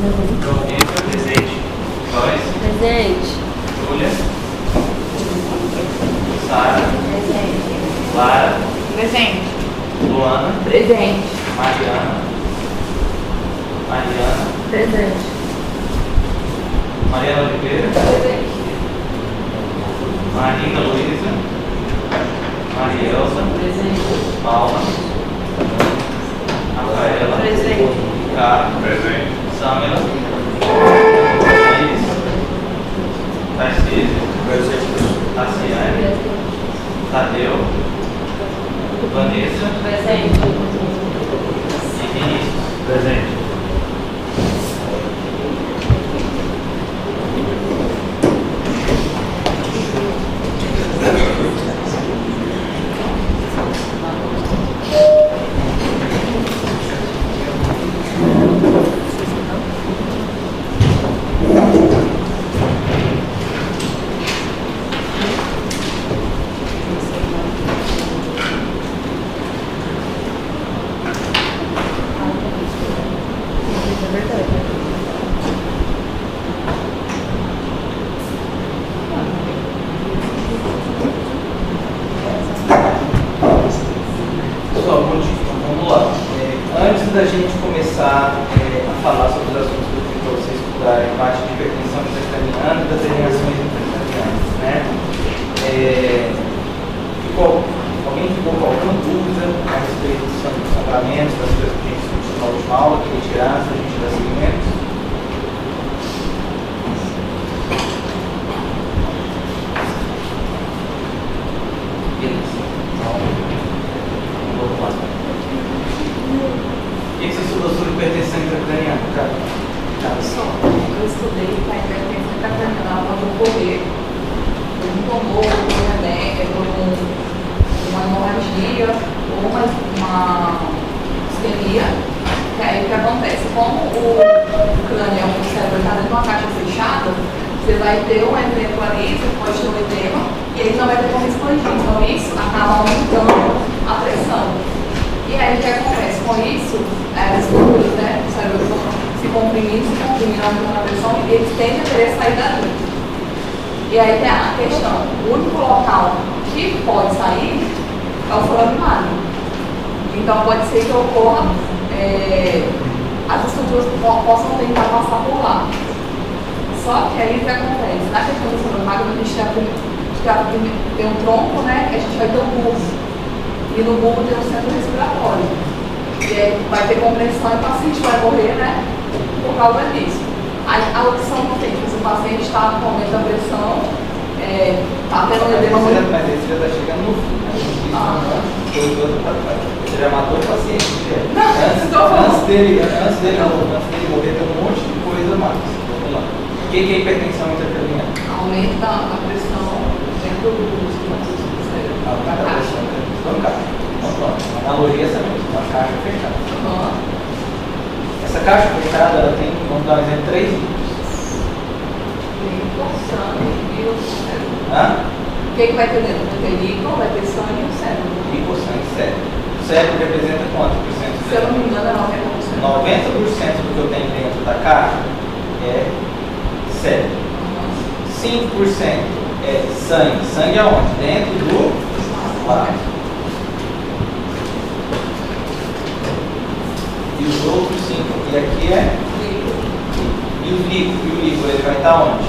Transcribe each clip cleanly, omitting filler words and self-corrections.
João Vitor, presente. Joyce. Presente. Júlia. Sara. Presente. Lara. Presente. Luana. Presente. Mariana. Presente. Mariana Oliveira. Presente. Marina Luísa. Marielza. Presente. Paula. Rafaela. Presente. Ricardo. Presente. Samela. Iris. Tarcísio. Tassiane. Tadeu. Vanessa. Presente. E Vinícius. Presente. Pessoal, vamos lá. Antes da gente começar a falar sobre os assuntos que eu pedi para vocês estudarem, a parte de hipertensão intracraniana e das alienações intracranianas, né? Alguém ficou com alguma dúvida a respeito dos sangramentos, das coisas que a gente discutiu na última aula, que retirar, se a gente dá seguimento? Beleza. Vamos lá. O que você estudou sobre hipertensão intracraniana, cara? Eu estudei para a hipertensão intracraniana quando ocorrer um tumor, um remédio, uma hemorragia ou uma isquemia. Que aí o que acontece? Como o crânio é um cérebro está dentro de uma caixa fechada, você vai ter um evento ali, você pode ter um edema, e aí não vai ter como expandir. Então isso acaba aumentando a pressão. E aí o que acontece com isso? As estruturas, né? O cérebro se comprimindo, aumentando a pressão, e eles tendem a querer sair dali. E aí tem a questão, o único local que pode sair é o foraminal. Então pode ser que ocorra, as estruturas possam tentar passar por lá. Só que aí o que acontece? Na questão do foraminal, a gente tem um tronco, né? A gente vai ter um bulbo. E no bulbo tem um centro respiratório. E aí vai ter compressão e o paciente vai morrer, né? Por causa disso. A opção que tem, se o paciente está com aumento da pressão, está tendo um edema muito. Mas esse já está chegando no fim, né? Você já matou o paciente. Antes dele morrer, tem um monte de coisa mais. Vamos lá. O que é hipertensão intracraniana? Aumento da pressão dentro do cérebro. Aumenta a pressão dentro do caixa. Então, pronto. A analogia é essa mesmo, uma caixa fechada. Essa caixa fechada, ela tem, vamos dar um exemplo, 3 litros. Líquido, sangue e o cérebro. Hã? O que vai ter dentro? Vai ter líquido, vai ter sangue e o cérebro. Líquido, sangue e cérebro. O cérebro representa quanto por cento? Se eu não me engano, é 90%. 90% do que eu tenho dentro da caixa é cérebro. 5% é sangue. Sangue aonde? Dentro do vaso. E os outros 5 aqui é Líquido. e o líquido ele vai estar onde?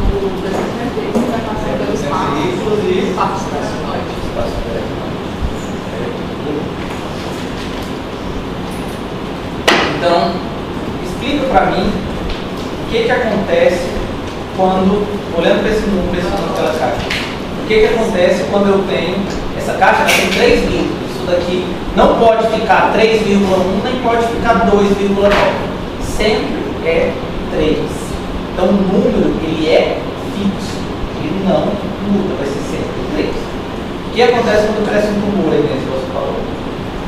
O descendente vai passar pelo espaço. Líquidos e Espaço respiratório. espaço respiratório. Então, explica para mim o que acontece quando, olhando para esse número daquela caixa, o que acontece quando eu tenho, essa caixa tem 3 litros, isso daqui não pode ficar 3,1, nem pode ficar 2,9, sempre é 3. Então o número, ele é fixo, ele não muda, vai ser sempre 3. O que acontece quando cresce um tumor aí dentro, você falou?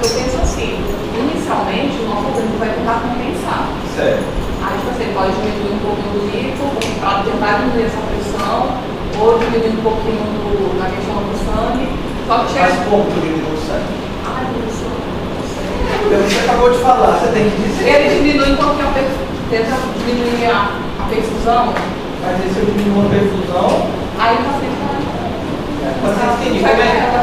Eu penso assim, inicialmente o nosso organismo vai tentar compensar. Certo. Aí você pode diminuir um pouquinho do líquido, para tentar diminuir essa pressão, ou diminuir um pouquinho na questão do sangue. Só que Faz chega. pouco que diminui o sangue. Ai, professor, não sei. Você acabou de falar, você tem que dizer. Ele diminui um pouquinho tenta diminuir a perfusão, Mas aí se eu diminuo a perfusão, aí o paciente vai.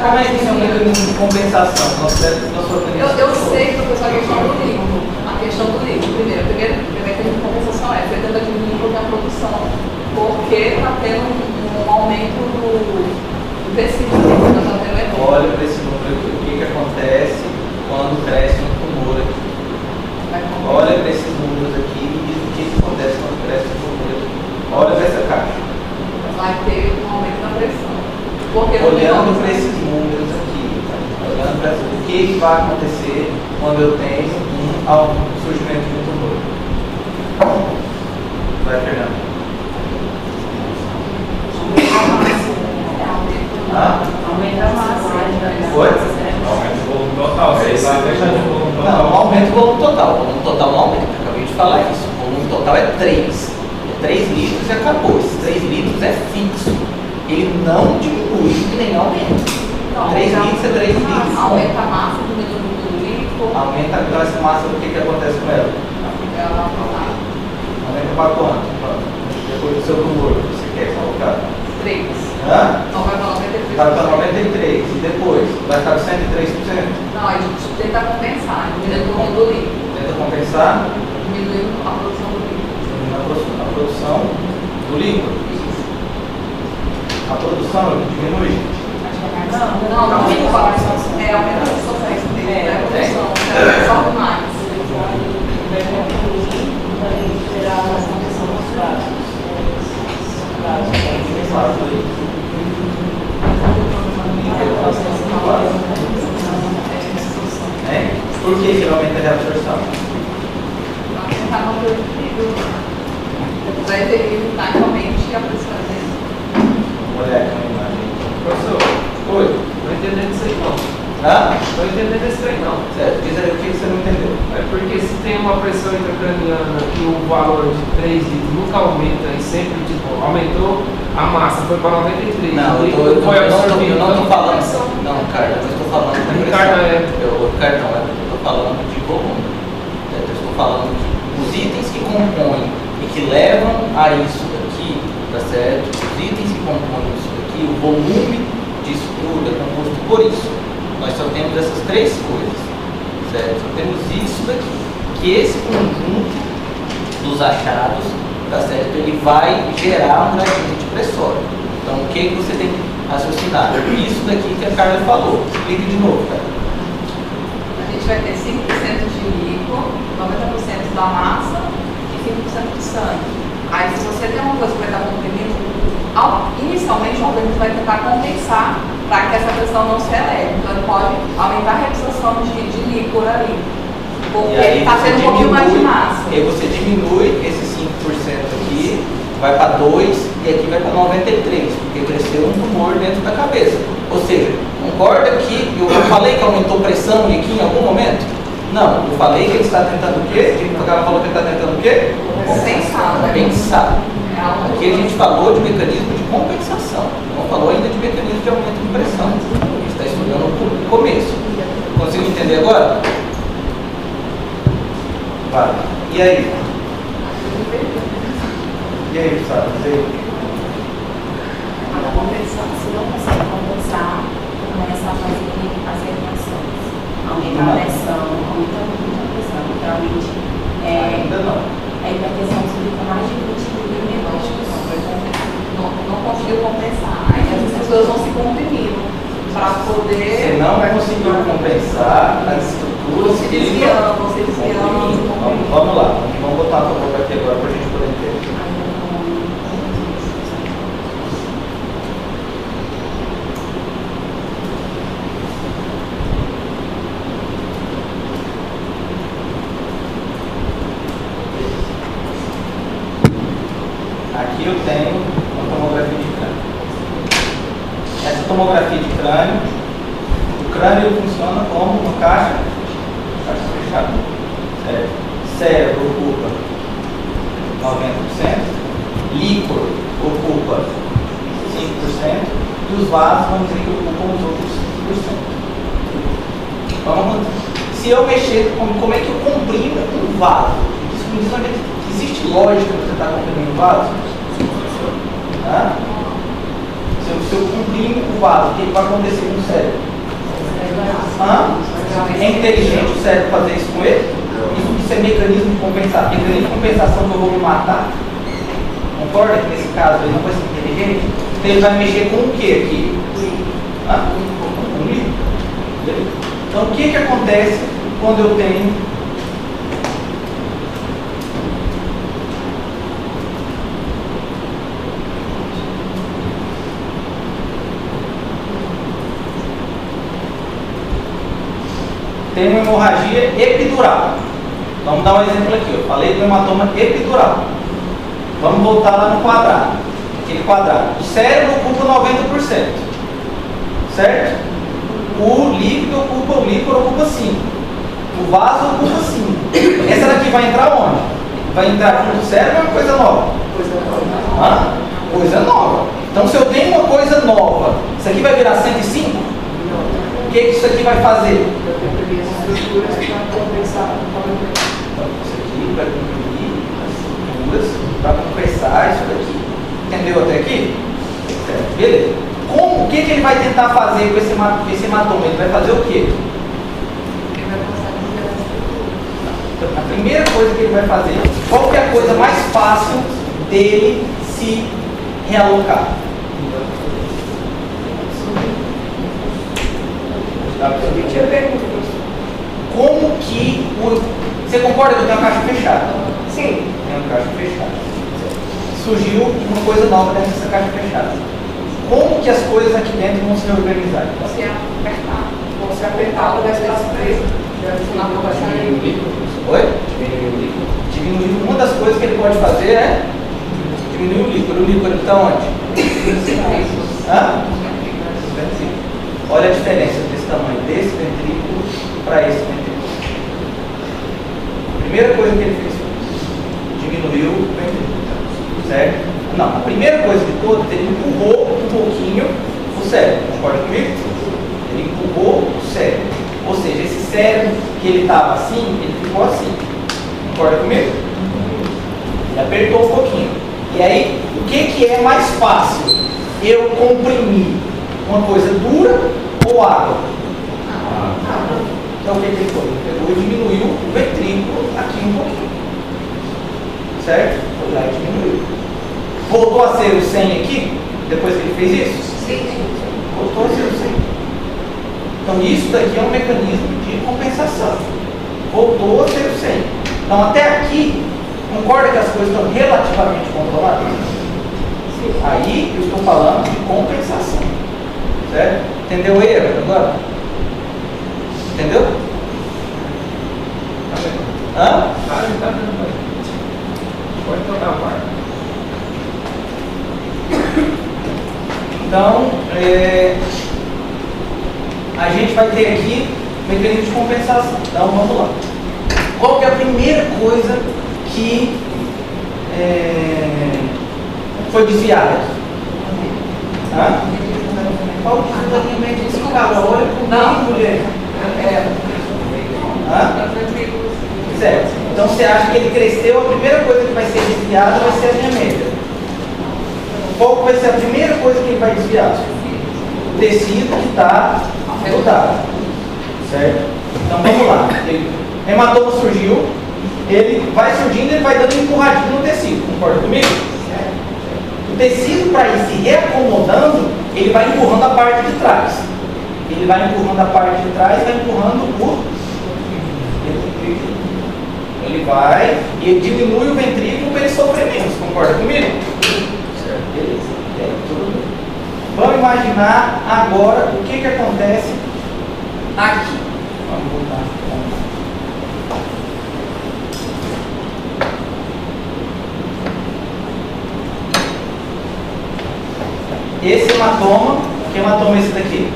como é que isso é um mecanismo de compensação? Eu sei, professor, a questão do líquido. A questão do líquido. Primeiro mecanismo de compensação é você tenta diminuir um pouco a produção, porque está tendo um aumento do tecido, está tendo edema. Olha para esse número aqui, o que acontece quando cresce um tumor aqui. Olha para esses números aqui e diz o que acontece quando cresce um tumor aqui. Olha para essa caixa. Vai ter um aumento da pressão. Porque Olhando para esses números aqui, olhando para o que vai acontecer quando eu tenho um surgimento de um tumor. Vai, Fernando. Aumenta a massa. Foi? Aumenta o volume total. Você vai fechar de volume total. Não, aumenta o volume total. O volume total não aumenta. Acabei de falar isso. O volume total é 3. 3 litros e acabou. Esses 3 litros é fixo. Ele não diminui e nem aumenta. 3 litros é 3 litros. Aumenta a massa, diminui o número do líquido. Aumenta então essa massa, o que acontece com ela? Ela vai Aumenta para quanto? Depois do seu tumor, você quer colocar? 3. Hã? Então vai para 93%. Vai para 93 e depois vai ficar 103%. Não, a gente tenta compensar, diminuindo o volume do líquido. Tenta compensar Diminuindo a produção do líquido. a produção do líquido. A produção diminui. Não, aumenta a produção. É, aumenta a produção dele, né? A produção, absorve mais. Por que geralmente a reabsorção? Para tentar manter o equilíbrio. Para evitar realmente a pressão dele. Olha aqui uma imagem. Professor, Oi. não entendendo isso aí não. Hã? Não entendendo isso aí não. Certo. Diz aí o que você não entendeu. É porque se tem uma pressão intracraniana e o valor de 3 litros nunca aumenta e sempre, tipo, aumentou, a massa foi para 93. Não, e eu foi absorvido. não estou falando. Não, Ricardo, eu estou falando de pressão. Ricardo, Ricardo, não, eu estou falando de volume. Eu estou falando que os itens que compõem e que levam a isso daqui, tá certo? Os itens que compõem isso daqui, o volume disso tudo é composto por isso. Nós só temos essas 3 coisas, certo? Só temos isso daqui. Que esse conjunto dos achados, tá certo? Ele vai gerar um gradiente de pressório. Então, o que você tem que raciocinar? Isso daqui que a Carla falou. Explique de novo, cara. A gente vai ter 5% de líquido, 90% da massa e 5% de sangue. Aí, se você tem uma coisa que vai estar comprimindo, inicialmente o organismo vai tentar compensar para que essa pressão não se eleve. Então, ele pode aumentar a reabsorção de líquido ali, porque ele está tendo um pouquinho mais de massa. E aí você diminui esse 5% aqui, vai para 2 e aqui vai para 93, porque cresceu um tumor dentro da cabeça. Ou seja, concorda que eu falei que aumentou pressão aqui em algum momento? Não, eu falei que ele está tentando o quê? O cara falou que ele está tentando o quê? Compensar. Compensar. Aqui a gente falou de mecanismo de compensação, não falou ainda de mecanismo de aumento de pressão. A gente está estudando no começo. Consigo entender agora? Vai. E aí? E aí, Sara? A compensação, se não consegue compensar, começa a fazer as reações. Aumenta a pressão, aumenta muito a pressão. Literalmente, Ainda não. a hipertensão fica mais de 20 milímetros. Não conseguiu compensar. Aí as pessoas vão se comprimindo para poder. Você não conseguiu compensar as estruturas Você que ele desviando, você desviando. Vamos lá, vamos botar a foto aqui agora para a gente poder entender. Aqui eu tenho uma tomografia de crânio. Essa tomografia de crânio, o crânio funciona como uma caixa fechada. Certo? Cérebro ocupa 90%, líquor ocupa 5% e os vasos, vamos dizer que ocupam os outros 5%. Vamos, se eu mexer, como é que eu comprimo um vaso? Isso me diz onde Existe lógica para você estar comprimindo o vaso? Hã? Se eu comprimo o vaso, o que vai acontecer com o cérebro? Hã? É inteligente o cérebro fazer isso com ele? Isso é mecanismo de compensação. Mecanismo de compensação que eu vou me matar? Concorda que nesse caso ele não vai ser inteligente? Então ele vai mexer com o que aqui? Hã? Com o líquido. Então o que acontece quando eu tenho uma hemorragia epidural? Vamos dar um exemplo aqui. Eu falei do hematoma epidural. Vamos voltar lá no quadrado. Aquele quadrado. O cérebro ocupa 90%. Certo? O líquido ocupa 5%. O vaso ocupa 5%. Essa daqui vai entrar onde? Vai entrar junto do cérebro ou é uma coisa nova? Hã? Coisa nova. Então se eu tenho uma coisa nova, isso aqui vai virar 105? O que isso aqui vai fazer? Estruturas para compensar. Então, isso aqui vai comprimir as estruturas para compensar isso daqui. Entendeu até aqui? Certo. Beleza. Como? O que ele vai tentar fazer com esse hematoma? Ele vai fazer o quê? Então, a primeira coisa que ele vai fazer, qual que é a coisa mais fácil dele se realocar? Como que você concorda que eu tenho uma caixa fechada? Sim. Tem uma caixa fechada. Surgiu uma coisa nova dentro dessa caixa fechada. Como que as coisas aqui dentro vão se reorganizar? Se apertar. Vão se apertar, vai estar preso. Oi? Diminuir. Uma das coisas que ele pode fazer é diminuir o líquido. O líquido está onde? Hã? Olha a diferença desse tamanho desse ventrículo para esse ventrículo. A primeira coisa que ele fez foi diminuiu o ventrículo, certo? Não, a primeira coisa de todas, ele empurrou um pouquinho o cérebro, concorda comigo? Ele empurrou o cérebro, ou seja, esse cérebro que ele estava assim, ele ficou assim, concorda comigo? Ele apertou um pouquinho. E aí, o que é mais fácil? Eu comprimir uma coisa dura ou água? Então o que ele foi? Ele pegou e diminuiu o ventrículo aqui um pouquinho. Certo? Foi lá e diminuiu. Voltou a ser o 100 aqui, depois que ele fez isso? Sim. Voltou a ser o 100. Então isso daqui é um mecanismo de compensação. Voltou a ser o 100. Então até aqui, concorda que as coisas estão relativamente controladas? Sim. Aí eu estou falando de compensação. Certo? Entendeu aí agora? Entendeu? Hã? Pode tocar o par. Então, a gente vai ter aqui mecanismo de compensação. Então, vamos lá. Qual que é a primeira coisa que foi desviada aqui? Hã? Qual que é a minha desculpa? Olha por mim, mulher. Hã? Certo. Então, você acha que ele cresceu, a primeira coisa que vai ser desviada vai ser a minha média. Qual vai ser a primeira coisa que ele vai desviar? O tecido que está mudado. Certo? Então vamos lá. O hematoma surgiu, ele vai surgindo, ele vai dando um empurradinho no tecido. Concorda comigo? O tecido, para ir se reacomodando, ele vai empurrando a parte de trás. Ele vai empurrando a parte de trás, vai empurrando o ventrículo. Ele vai e diminui o ventrículo para ele sofrer menos. Concorda comigo? Beleza, tudo bem. Vamos imaginar agora o que acontece aqui. Vamos voltar. Esse hematoma, que hematoma é esse daqui?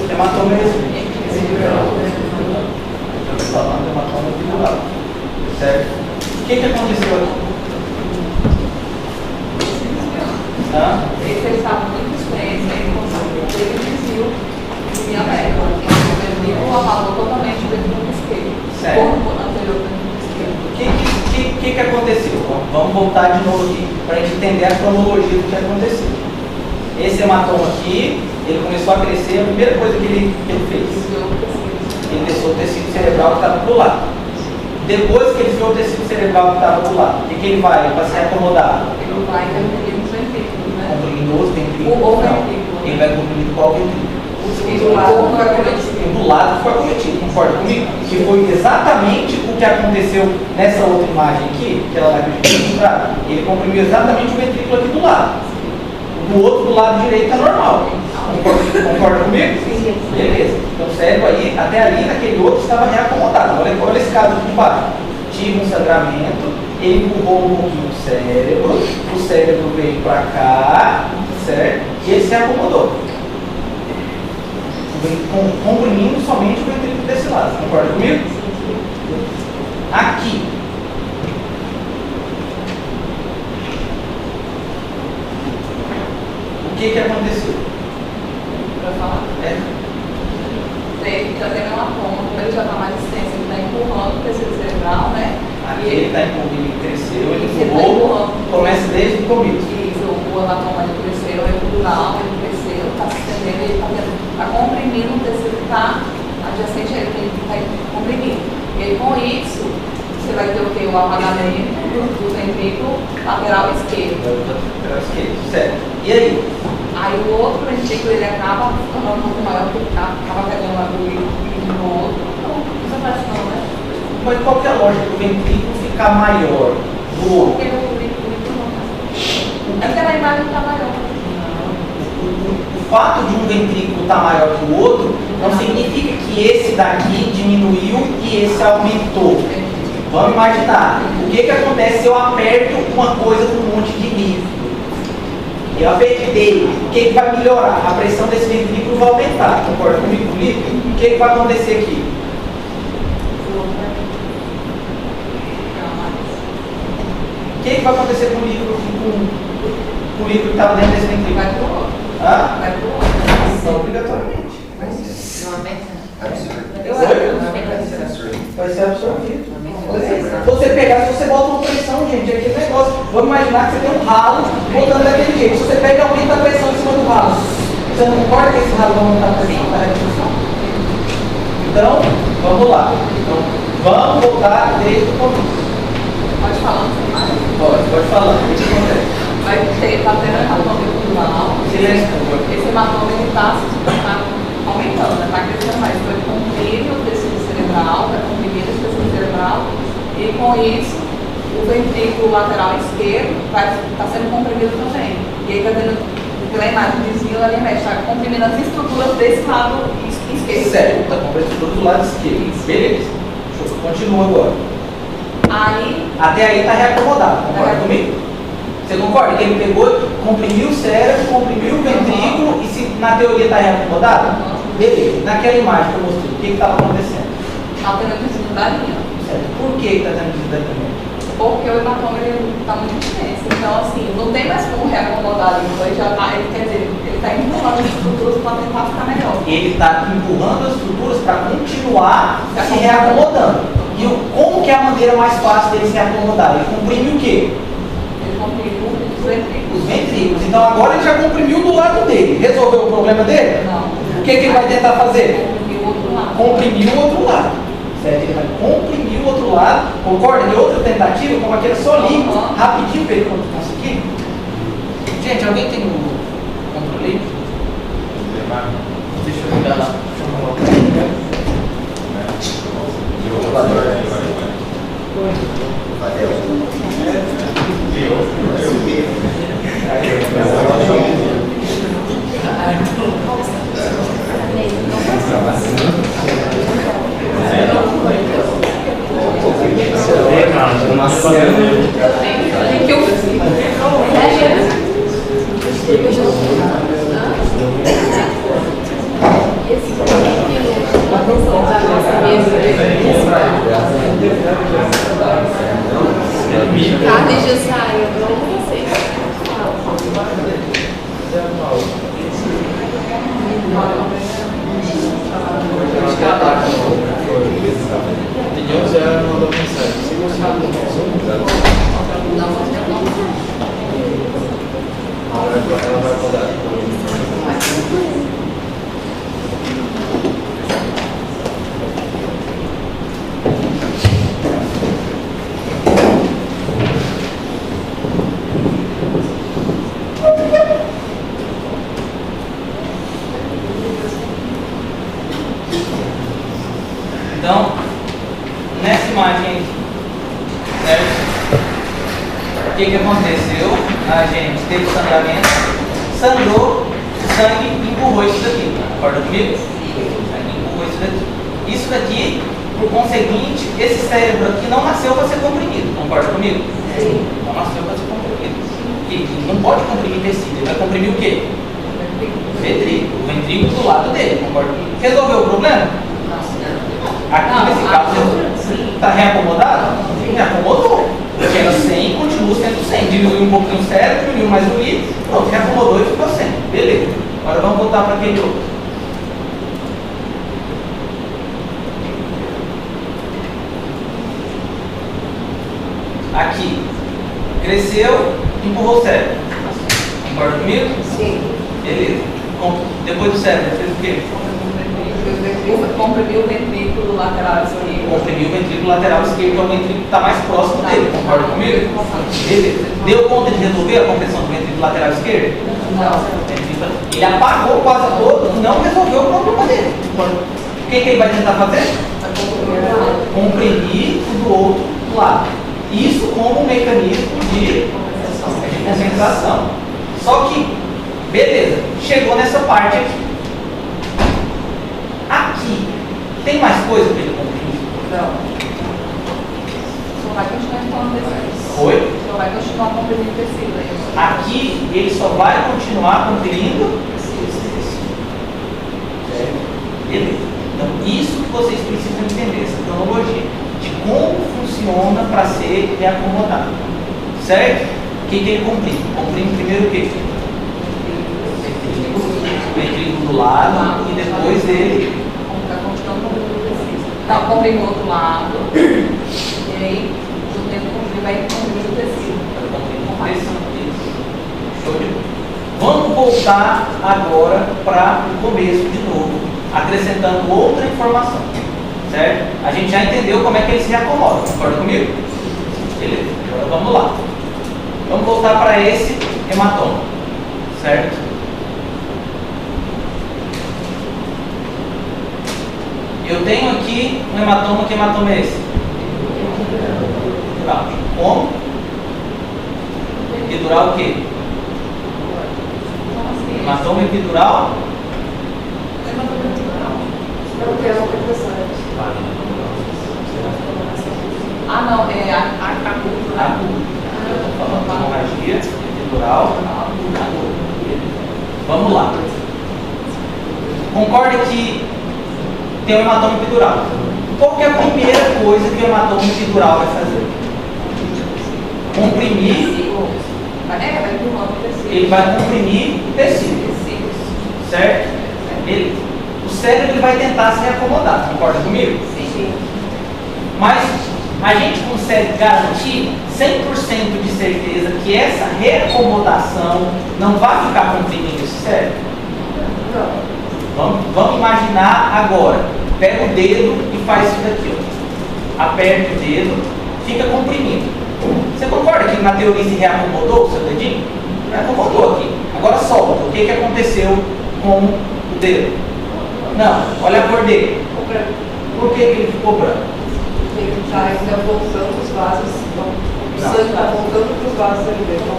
Que hematoma é esse? Estamos falando de hematoma epidural. Certo? O que aconteceu aqui? Ele estava muito experiente, ele conseguiu desvio de minha média. Ele avalou totalmente o ventrículo esquerdo. Certo. O que aconteceu? Vamos voltar de novo aqui para a gente entender a cronologia do que aconteceu. Esse hematoma aqui, ele começou a crescer, a primeira coisa que ele fez, ele desceu o tecido cerebral que estava do lado. Depois que ele viu o tecido cerebral que estava do lado, o que ele vai para se acomodar? Ele vai comprimir os ventrículos, né? Comprimindo os ventrículos. O Não. ventrículo. Ele vai comprimindo qual ventrículo? E do lado vai cometido. Do lado que foi acometido, concorda comigo? Que foi exatamente o que aconteceu nessa outra imagem aqui, que ela vai mostrar. Ele comprimiu exatamente o ventrículo aqui do lado. O outro do lado direito está normal. Concorda comigo? Sim. Beleza. Então o cérebro aí, até ali, naquele outro, estava reacomodado. Olha esse caso aqui de baixo. Tive um sangramento, ele empurrou um pouquinho o cérebro veio para cá, certo? E ele se acomodou. Comprimindo somente o ventrículo desse lado. Concorda comigo? Aqui. O que aconteceu? Para falar. Ele já tem uma forma, como ele já está mais extenso, ele está empurrando o tecido cerebral, né? Aqui ele está empurrando, ele cresceu, ele Ele tá empurrou, empurrando. começa desde o começo. Isso, o hematoma ele cresceu, o epidural ele cresceu, está se estendendo, ele está comprimindo o tecido que está adjacente a ele, que ele está comprimindo. E aí, com isso, você vai ter o quê? O apagamento do ventrículo lateral esquerdo. Certo. E aí? Aí o outro ventrículo ele acaba ficando um pouco maior, porque acaba pegando a agulha no outro. Não, isso faz não, né? Mas qual que é a lógica do ventrículo ficar maior do outro? Porque o ventrículo não tá. É porque na imagem está maior. O fato de um ventrículo estar maior que o outro não significa que esse daqui diminuiu e esse aumentou. Vamos imaginar, o que acontece se eu aperto uma coisa com um monte de líquido? Eu apertei, o que vai melhorar? A pressão desse ventrículo vai aumentar, concorda comigo? O que vai acontecer aqui? O que vai acontecer com o líquido que estava dentro desse ventrículo? Vai pro outro. Hã? Vai pro outro. Não obrigatoriamente. Vai ser absorvido. Se você pegar, se você bota uma pressão, gente, é aquele negócio. Vamos imaginar que você tem um ralo botando daquele jeito. Se você pega e aumenta a pressão em cima do ralo, você não concorda que esse ralo vai aumentar a pressão da redução? Então, vamos lá. Então, vamos voltar desde o começo. Pode falar, não sei mais. Pode falar. O que acontece? Vai ter, tá tendo hematoma epidural. Silêncio. Esse hematoma ele tá aumentando, né? Tá crescendo mais. Então ele comprime o tecido cerebral, vai comprimir esse tecido cerebral, e com isso o ventrículo lateral esquerdo vai estar sendo comprimido também. E aí tá tendo, pela imagem, desvio da linha média, tá comprimindo as estruturas desse lado esquerdo. Certo, está com a estrutura do lado esquerdo. Beleza. Continua agora. Aí, Até aí está reacomodado, concorda comigo? Você concorda que ele pegou, comprimiu o cérebro, comprimiu o ventrículo e se na teoria está reacomodado? Beleza. Naquela imagem que eu mostrei, o que estava acontecendo? tá tendo desvio da linha. Certo. Por que está tendo desvio? Porque o hematoma está muito intenso. Então, assim, não tem mais como reacomodar ali. Então, ele já tá, quer dizer, ele está empurrando as estruturas para tentar ficar melhor. Ele está empurrando as estruturas para continuar se reacomodando. E como que é a maneira mais fácil dele se reacomodar? Ele comprime o quê? Ele comprimiu os ventrículos. Os ventrículos. Então agora ele já comprimiu do lado dele. Resolveu o problema dele? Não. O que ele vai tentar fazer? Comprimir o outro lado. Comprimir o outro lado. Certo? Ele vai comprimir o outro lado. Concorda? E outra tentativa, como aquele só líquido, rapidinho para ele conseguir. Gente, alguém tem o controle? Deixa eu ligar lá. Que eu Carne já saiu, não sei. Entendeu? ela vai rodar. Então, nessa imagem aqui, certo? O que aconteceu? A gente teve sangramento, sangrou, o sangue empurrou isso daqui. Concorda comigo? O sangue empurrou isso daqui. Isso daqui, por conseguinte, esse cérebro aqui não nasceu para ser comprimido. Concorda comigo? Sim. Não nasceu para ser comprimido. E não pode comprimir tecido. Ele vai comprimir o quê? O ventrículo do lado dele. Concorda comigo? Resolveu o problema? Aqui nesse caso está reacomodado? Reacomodou. Porque era 100, continua sendo 100. Diminuiu um pouquinho o cérebro, diminuiu mais o líquido, pronto, reacomodou e ficou 100. Beleza. Agora vamos voltar para aquele outro. Aqui. Cresceu, empurrou o cérebro. Concorda comigo? Sim. Beleza. Depois do cérebro, fez o quê? Comprimiu o ventrículo lateral esquerdo. Comprimiu o ventrículo lateral esquerdo, que é o ventrículo que está mais próximo dele. Concorda comigo? Beleza. Deu conta de resolver a compressão do ventrículo lateral esquerdo? Não. Ele apagou quase todo, não resolveu o problema dele. O que ele vai tentar fazer? Comprimir o do outro lado. Isso como um mecanismo de compensação. Só que, beleza, chegou nessa parte aqui. Aqui, tem mais coisa para ele comprimir? Não. Só vai continuar falando desse. Oi? Só vai continuar comprimindo o tecido aí. Aqui, ele só vai continuar comprimindo esse tecido. Certo? Beleza. Então, isso que vocês precisam entender, essa cronologia de como funciona para ser reacomodado. Certo? O que ele comprime? Comprime primeiro o quê? O ventrículo do lado e depois ele Está continuando comprimindo o tecido. Então, comprime o outro lado. E aí, do tempo que comprimir, vai comprimir o tecido. Show de bola. Vamos voltar agora para o começo de novo, acrescentando outra informação, certo? A gente já entendeu como é que ele se reacomoda, concorda comigo? Beleza, agora vamos lá. Vamos voltar para esse hematoma, certo? Eu tenho aqui um hematoma, que hematoma é esse? Epidural. Como? Epidural o quê? Hematoma epidural? Não tem uma compressão. Ah, não, é a cultura. Eu estou falando de hemorragia epidural aguda. Vamos lá. Concorda que tem um hematoma epidural. Qual que é a primeira coisa que o hematoma epidural vai fazer? Comprimir. Vai empurrando o tecido. Ele vai comprimir o tecido. Certo? O cérebro ele vai tentar se reacomodar. Concorda comigo? Sim. Mas a gente consegue garantir 100% de certeza que essa reacomodação não vai ficar comprimindo esse cérebro? Não. Vamos imaginar agora. Pega o dedo e faz isso daqui. Ó. Aperta o dedo, fica comprimindo. Você concorda que na teoria se reacomodou o seu dedinho? Reacomodou aqui. Agora solta. O que aconteceu com o dedo? Não, olha a cor dele. Por que ele ficou branco? Ele está ainda voltando os vasos. O Não. sangue está voltando para os vasos ali dentro.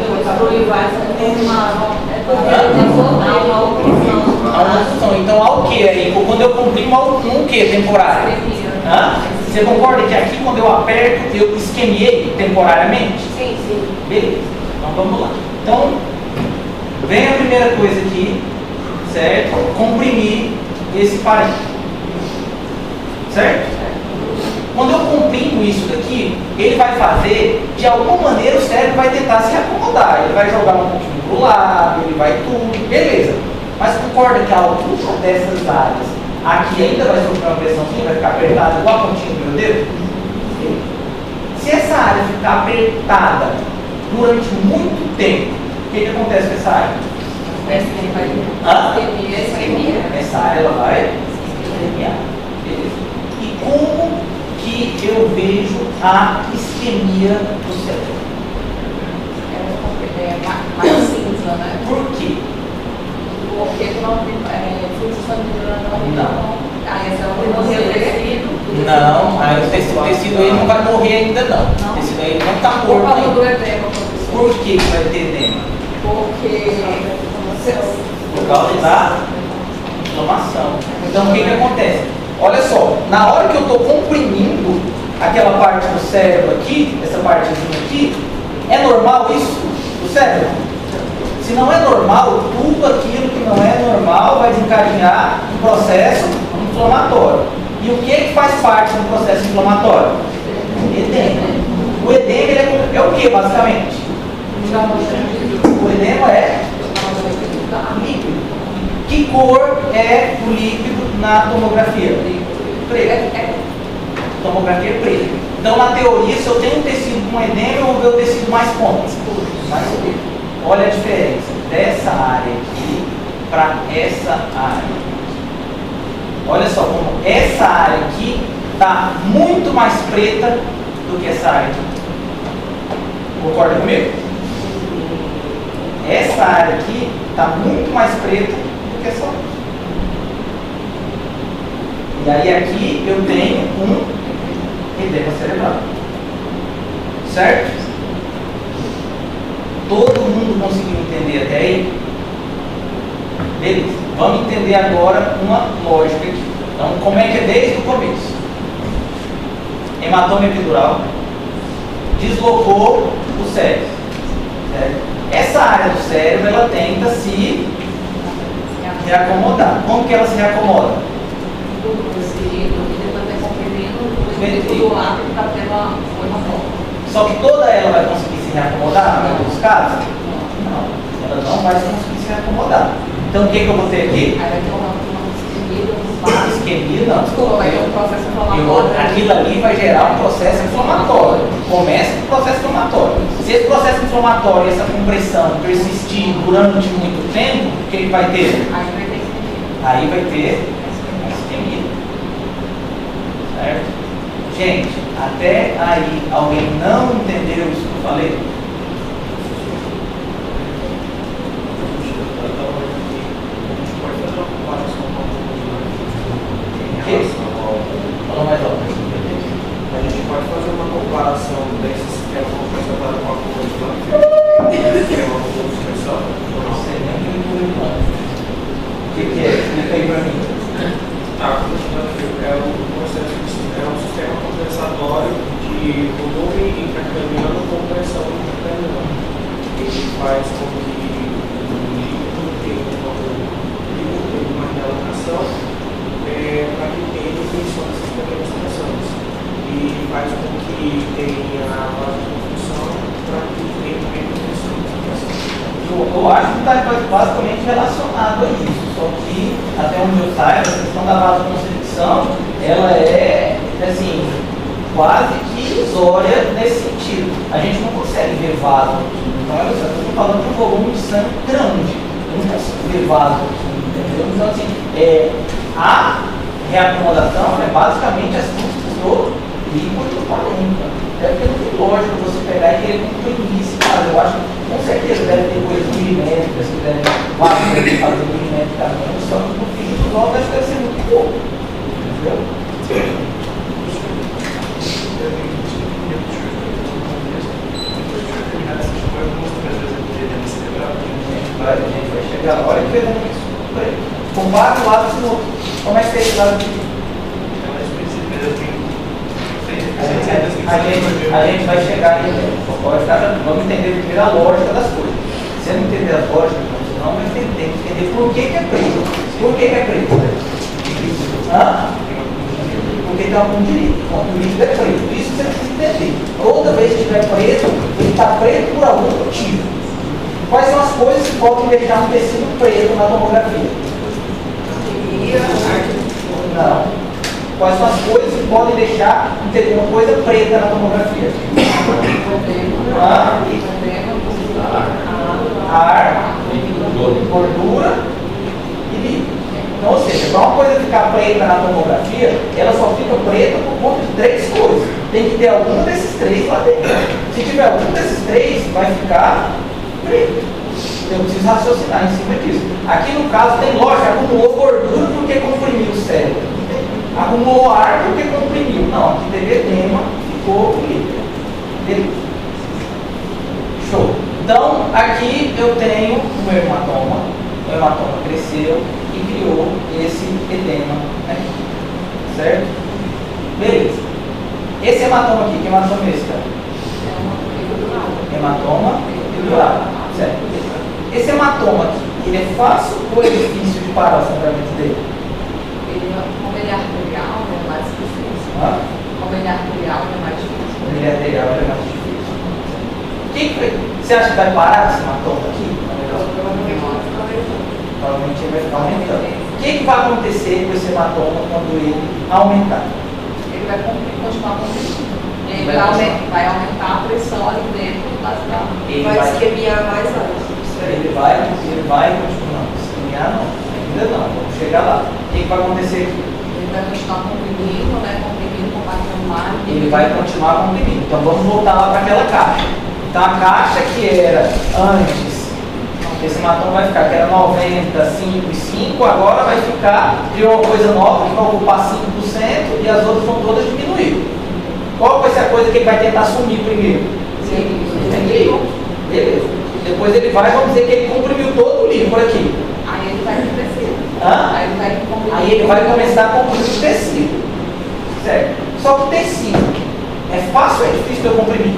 Há uma obstrução. Então há o que aí? Quando eu comprimo, há um que temporário? Hã? Você concorda que aqui quando eu aperto, eu esquemiei temporariamente? Sim. Beleza. Então vamos lá. Então, vem a primeira coisa aqui, certo? Comprimir esse parênteses. Certo? Quando eu comprimo isso daqui, ele vai fazer, de alguma maneira o cérebro vai tentar se acomodar. Ele vai jogar um pouquinho para o lado, ele vai tudo, beleza. Mas concorda que alguma dessas áreas aqui ainda vai sofrer uma pressãozinha, vai ficar apertada igual a pontinha do meu dedo? Se essa área ficar apertada durante muito tempo, o que acontece com essa área? Essa área ela vai isquemiar. Beleza. E como que eu vejo a isquemia do cérebro? Mais cinza, né? Por quê? Porque não tem fluxo sanguíneo, Não. Aí essa não tem tecido. Não, aí o tecido ele não vai morrer ainda não. O tecido aí não está Por morto causa ainda. do edema, professor. Por que vai ter edema? Porque Por causa da inflamação. Então o que acontece? Olha só, na hora que eu estou comprimindo aquela parte do cérebro aqui, essa partezinha aqui, é normal isso do cérebro? Se não é normal, tudo aquilo que não é normal vai desencadear um processo inflamatório. E o que faz parte do processo inflamatório? Edema. O edema ele é o que basicamente? O edema é líquido. Que cor é o líquido na tomografia? Preto. Tomografia é preta. Então, na teoria, se eu tenho um tecido com edema, eu vou ver o tecido mais como? Mais preto. Olha a diferença dessa área aqui para essa área. Olha só como essa área aqui está muito mais preta do que essa área aqui. Concorda comigo? Essa área aqui está muito mais preta do que essa outra. E aí aqui eu tenho um edema cerebral. Certo? Todo mundo conseguiu entender até aí? Beleza. Vamos entender agora uma lógica aqui. Então, como é que é desde o começo? Hematoma epidural deslocou o cérebro. Certo? Essa área do cérebro, ela tenta se reacomodar. Como que ela se reacomoda? Só que toda ela vai conseguir se reacomodar, na maioria dos casos? Não, ela não vai conseguir se reacomodar. Então o que eu vou ter aqui? Isquemia, não. Desculpa, vai ter um processo inflamatório. Aquilo ali vai gerar um processo inflamatório. Começa com o processo inflamatório. Se esse processo inflamatório, essa compressão persistir durante muito tempo, o que vai ter? Aí vai ter isquemia. Certo? Gente, até aí, alguém não entendeu isso que eu falei? Fala mais alto. A gente pode fazer uma comparação desse sistema compressor com a curva de sistema com suspensão? Não sei nem o que é. Explica aí para mim. A curva é um processo, é um sistema compensatório de volume intracraniano com pressão intracraniana. Ele faz com que o líquido tenha uma relatação para que tenha definição dessas pequenas pressões. E faz com que tenha a vasoconstrição para que tenha também definição dessas pressões. Eu acho que está basicamente relacionado a isso, só que até onde eu saiba, a questão da vasoconstricção, ela é, assim, quase que ilusória nesse sentido. A gente não consegue ver vaso aqui, então olha só, eu estou falando de um volume de sangue grande, eu não consigo ver vaso aqui, entendeu? Então assim, a reacomodação é basicamente as custas do líquido para dentro. É porque não tem lógica você pegar e querer comprimir esse caso. Eu acho que com certeza deve ter coisas milimétricas que devem fazer milimetricamente, só que no fim do logo acho que deve ser muito pouco. Entendeu? A gente vai chegar lá, olha que pegando isso. Compara o lado do outro. Como é que é esse lado aqui? A gente vai chegar aí, vamos entender primeiro a lógica das coisas. Se você não entender a lógica, você não vai entender por que é preto. Por que é preto? Porque tem algum direito. O líquido é preto. Isso você precisa entender. Toda vez que estiver preto, ele está preto por algum motivo. Quais são as coisas que podem deixar um tecido preto na tomografia? Não. Quais são as coisas que podem deixar uma coisa preta na tomografia? Ar. gordura e líquido. Então, ou seja, para uma coisa ficar preta na tomografia, ela só fica preta por conta de 3 coisas. Tem que ter algum desses 3 lá dentro. Se tiver algum desses 3, vai ficar preto. Eu preciso raciocinar em cima disso. Aqui no caso tem, lógico, acumulou gordura porque comprimiu o cérebro. Acumulou ar porque comprimiu. Não, aqui teve edema, ficou líquido. Beleza. Show. Então, aqui eu tenho um hematoma. O hematoma cresceu e criou esse edema aqui. Certo? Beleza. Esse hematoma aqui, que hematoma é esse, cara? Hematoma epidural. Certo. Esse hematoma aqui, ele é fácil ou é difícil de parar o sangramento dele? Como ele é arterial, é mais difícil. Como ele é arterial, é mais difícil. Como ele é arterial, é mais difícil. Você acha que vai parar esse hematoma aqui? Provavelmente ele vai ficar aumentando. O que vai acontecer com esse hematoma quando ele aumentar? Ele vai continuar comprimindo. Ele vai aumentar a pressão ali dentro da Vai isquemiar mais antes. Ele vai continuar. Isquemiar não, ainda não. Vamos chegar lá. O que vai acontecer aqui? Ele vai continuar comprimindo, né? Compactando mais. Ele vai continuar comprimindo. Então vamos voltar lá para aquela caixa. Então a caixa que era antes, esse hematoma vai ficar, que era 90, 5 e 5, agora vai ficar, criou uma coisa nova que vai ocupar 5% e as outras vão todas diminuir. Qual vai ser a coisa que ele vai tentar assumir primeiro? Sim. Beleza. Depois ele vai, vamos dizer que ele comprimiu todo o livro por aqui. Aí ele vai crescer. Aí ele vai começar a comprimir o tecido. Certo? Só que o tecido é fácil ou é difícil de eu comprimir?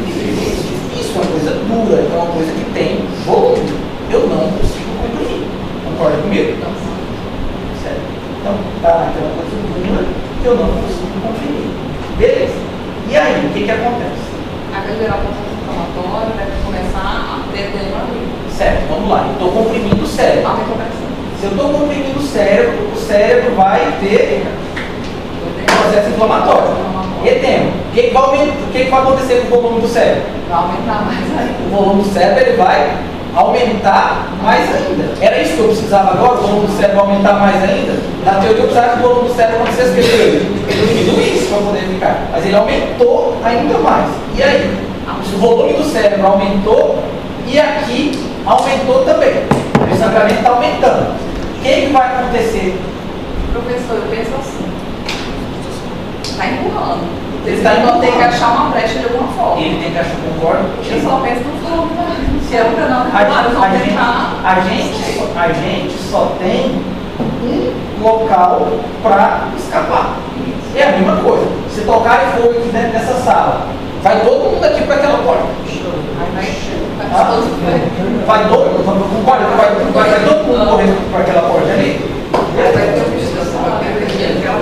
Difícil, é uma coisa dura, é uma coisa que tem volume. Eu não consigo comprimir. Concorda comigo? Certo? Então, tá naquela coisa dura que eu não consigo comprimir. Beleza. E aí, o que acontece? Aí vai gerar um processo inflamatório, vai começar a ter edema ali. Certo, vamos lá. Eu estou comprimindo o cérebro. Se eu estou comprimindo o cérebro vai ter processo inflamatório. Edema. O que vai acontecer com o volume do cérebro? Vai aumentar mais ainda. O volume do cérebro ele vai aumentar mais ainda. Era isso que eu precisava agora? O volume do cérebro aumentar mais ainda? Na teoria eu precisava que o volume do cérebro acontecesse o que ele diminuísse para poder ficar. Mas ele aumentou ainda mais. E aí? O volume do cérebro aumentou e aqui aumentou também. O sangramento está aumentando. O que vai acontecer? Professor, eu penso assim. Está empurrando. Ele tá vai ter que achar uma brecha de alguma forma. Ele tem que achar, concordo. Eu só penso no fogo. Se é um canal a gente só tem um local para escapar. É a mesma coisa. Se tocar fogo aqui dentro dessa sala, vai todo mundo aqui para aquela porta. Vai todo mundo, concorda? Vai todo mundo correr para aquela porta ali.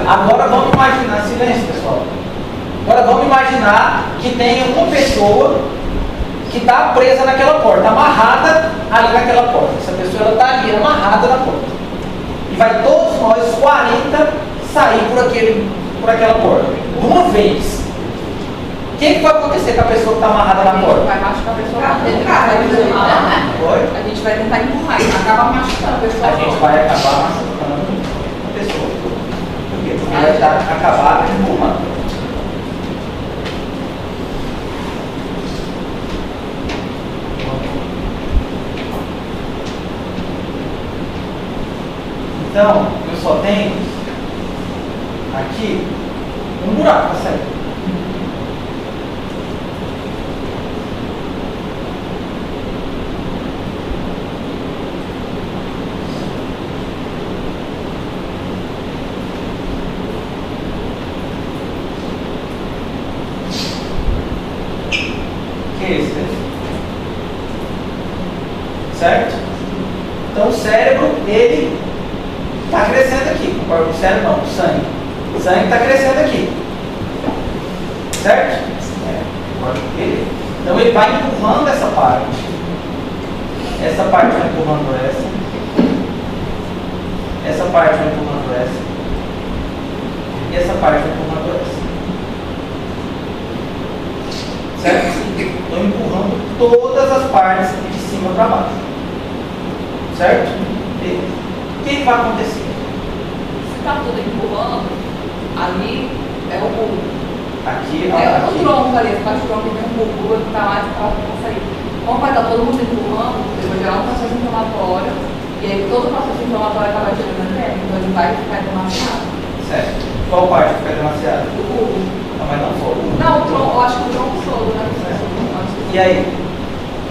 Agora vamos imaginar, silêncio pessoal. Agora vamos imaginar que tem uma pessoa que está presa naquela porta, amarrada ali naquela porta. Essa pessoa está ali, amarrada na porta. E vai todos nós, 40, sair por aquela porta. De uma vez. O que vai acontecer com a pessoa que está amarrada na porta? Vai machucar a pessoa lá dentro. A gente vai tentar empurrar e acaba machucando a pessoa. A gente vai acabar machucando a pessoa. Por quê? Porque vai acabar empurrando. Então, eu só tenho aqui um buraco, tá certo? Que é esse? Certo? Então o cérebro, ele está crescendo aqui. O cérebro não, o sangue. O sangue está crescendo aqui. Certo? Então ele vai empurrando essa parte. Essa parte vai empurrando essa. Essa parte vai empurrando essa. E essa parte vai empurrando essa. Certo? Estou empurrando todas as partes de cima para baixo. Certo? O que vai acontecer? Se está tudo empurrando, ali é o bulbo. Aqui, É o aqui. tronco ali, esse parte do tronco tem um bulbo que está lá e está para sair. Como vai estar todo mundo empurrando, ele vai gerar um processo inflamatório, e aí todo o processo inflamatório acaba tirando a pele, então ele vai ficar demasiado. Certo. Qual parte fica demasiado? O bulbo. Não, mas não for. Não, o tronco, eu acho que o tronco todo, né? E aí?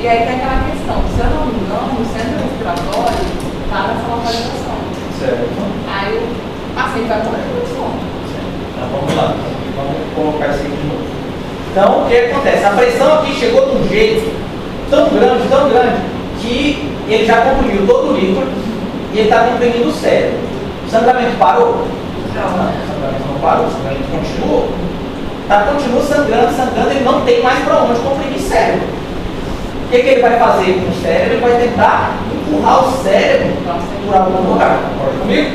E aí tem aquela questão, se eu não me engano, o centro respiratório está nessa localização. Certo. Aí o paciente vai morrer de sono. Então vamos lá. Vamos colocar isso aqui de novo. Então, o que acontece? A pressão aqui chegou de um jeito tão grande, que ele já comprimiu todo o líquido e ele está comprimindo o cérebro. O sangramento parou? Não, o sangramento não parou, o sangramento continuou. Continua sangrando, ele não tem mais para onde comprimir cérebro. O que ele vai fazer com o cérebro? Ele vai tentar empurrar o cérebro por algum lugar. Concorda comigo?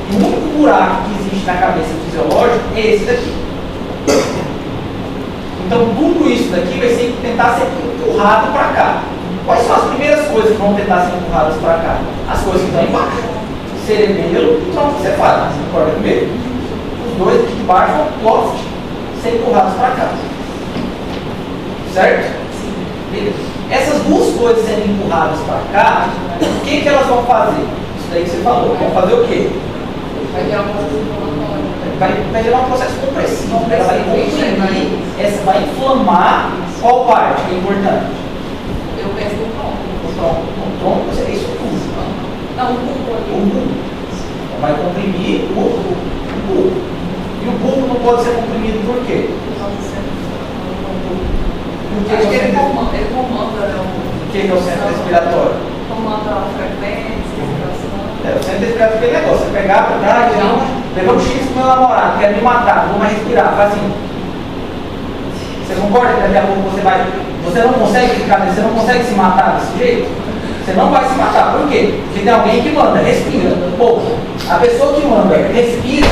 E o único buraco que existe na cabeça fisiológica é esse daqui. Então tudo isso daqui vai tentar ser empurrado para cá. Quais são as primeiras coisas que vão tentar ser empurradas para cá? As coisas que estão embaixo. Cerebelo e tronco cefálico. Você concorda comigo? Os dois aqui de baixo vão logo ser empurrados para cá. Certo? Beleza. Essas duas coisas sendo empurradas para cá, o que elas vão fazer? Isso daí que você falou. Vão fazer o quê? Vai gerar um processo inflamatório. Vai gerar um processo compressivo. Ela vai comprimir, vai inflamar qual parte que é importante? Eu penso no tronco. O tronco, é isso tudo. Não, o bulbo O ali. bulbo. Então, vai comprimir o bulbo. E o bulbo não pode ser comprimido por quê? Acho que ele comanda O que é o centro respiratório? comanda a frequência, a respiração. O centro respiratório é aquele negócio. Você pegar, levou um X pro meu namorado, quer me matar, não vou mais respirar. Faz assim. Você concorda que daqui a pouco você não consegue ficar, você não consegue se matar desse jeito? Você não vai se matar. Por quê? Porque tem alguém que manda, respira. Pô, a pessoa que manda, respira,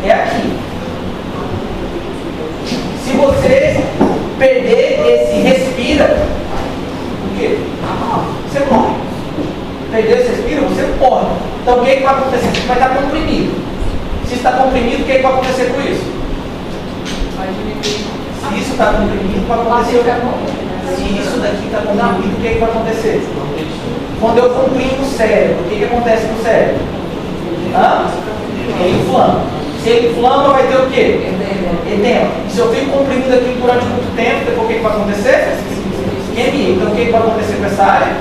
é aqui. Se você perder esse respira, o quê? Você morre. Perder esse respira, você morre. Então o que vai acontecer? Você vai estar comprimido. Se está comprimido, o que vai acontecer com isso? Vai diminuir. Se isso está comprimido, vai acontecer. Se isso daqui está comprimido, o que vai acontecer? Quando eu comprimo o cérebro, o que acontece no cérebro? Ele inflama. Se ele inflama, vai ter o quê? Edema. E se eu fico comprimido aqui durante muito tempo, depois o que vai acontecer? Isquemia. Então o que vai acontecer com essa área?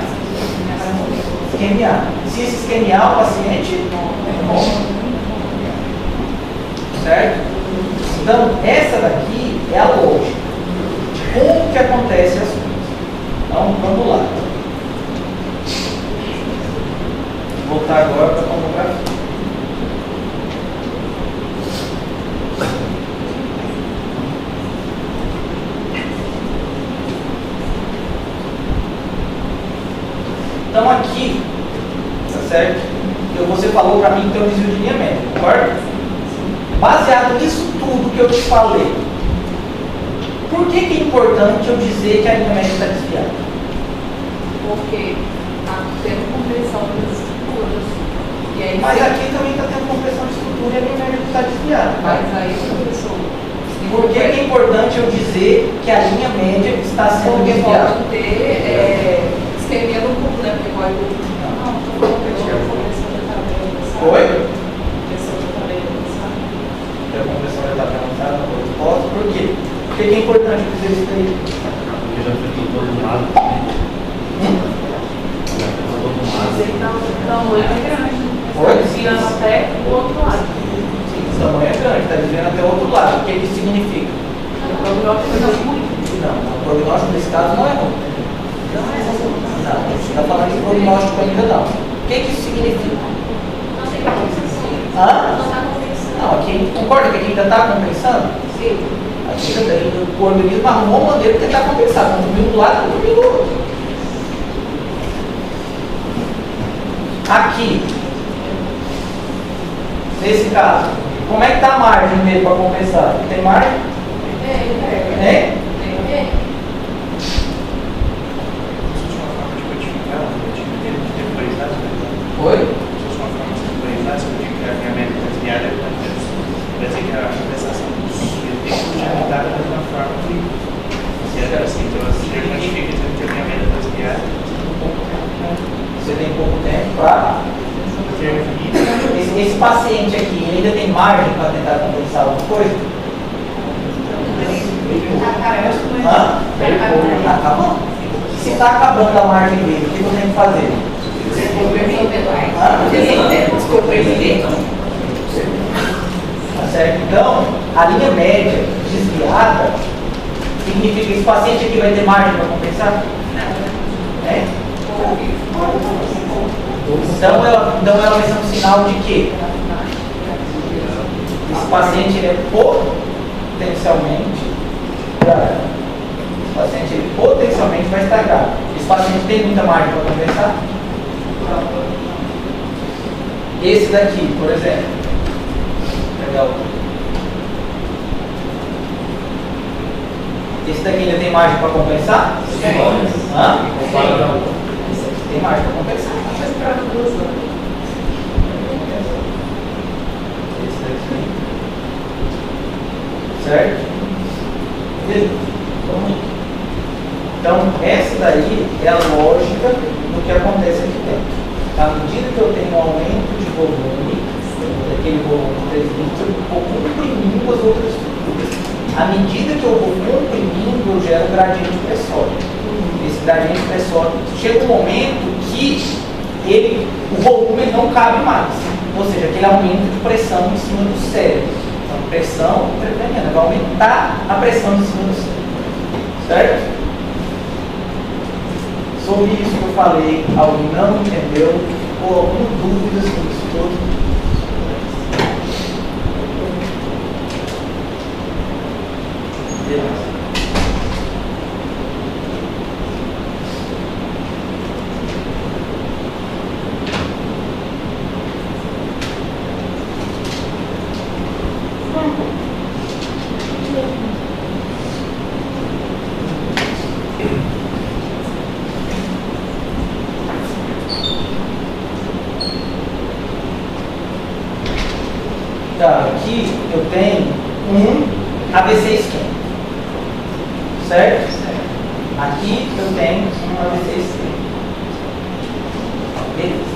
Isquemiar. Se se isquemiar, o paciente morre. Certo? Então, essa daqui é a lógica. Como que acontece as coisas? Então, vamos lá. Vou voltar agora para a tomografia. Então aqui, tá certo? Você falou para mim que tem um desvio de linha média, concorda? Baseado nisso tudo que eu te falei, por que é importante eu dizer que a linha média está desviada? Porque está tendo compressão das estruturas. E aí, Mas aqui também está tendo compressão de estrutura e a linha média está desviada. Mas aí, professor, Por que é importante eu dizer que a linha média está sendo porque desviada? pode ter isquemia no corpo, né? Porque pode. Oi? Compressão do cabelo, sabe? Tem a compressão da etapa avançada, por quê? Por que é importante eu dizer isso aí? Porque já foi todo lado. Já foi todo lado. Então, ele é grande. Oi? Desviando até o outro lado. Sim, o tamanho é grande, está desviando até o outro lado. O que isso significa? O prognóstico é ruim. Não, o prognóstico nesse caso não é ruim. Não é ruim. Não, você está falando de prognóstico ainda não. O que isso significa? Não, aqui concorda que aqui ainda está compensando? Sim. Aqui o organismo arrumou uma maneira de tentar compensar, consumindo do lado e consumindo do outro. Aqui, nesse caso, como é que está a margem dele para compensar? Tem margem? Tem? Existe uma forma de quantificar o movimento dele depois paciente aqui, ele ainda tem margem para tentar compensar alguma coisa? Hã? Acabou. Se está acabando a margem dele, o que eu tenho que fazer? Tá certo? Então, a linha média desviada significa que esse paciente aqui vai ter margem para compensar? É? Então ela vai ser um sinal de que esse paciente ele é potencialmente grave. Esse paciente ele potencialmente vai estar grave. Esse paciente tem muita margem para compensar? Esse daqui, por exemplo. Legal. Esse daqui ainda tem margem para compensar? Hã? Tem margem para compensar. Esse daqui. Certo? Então, essa daí é a lógica do que acontece aqui dentro. À medida que eu tenho um aumento de volume, daquele volume de 3 litros, eu vou comprimindo as outras estruturas. À medida que eu vou comprimindo, eu gero um gradiente pressório. Esse gradiente pressório chega um momento que o volume não cabe mais. Ou seja, aquele aumento de pressão em cima do cérebro. Então, pressão intracraniana vai aumentar a pressão em cima do cérebro. Certo? Sobre isso que eu falei, alguém não entendeu ou alguma dúvida sobre isso tudo? Beleza. Tá, aqui eu tenho um AVC isquêmico, certo? Aqui eu tenho um AVC isquêmico. Beleza.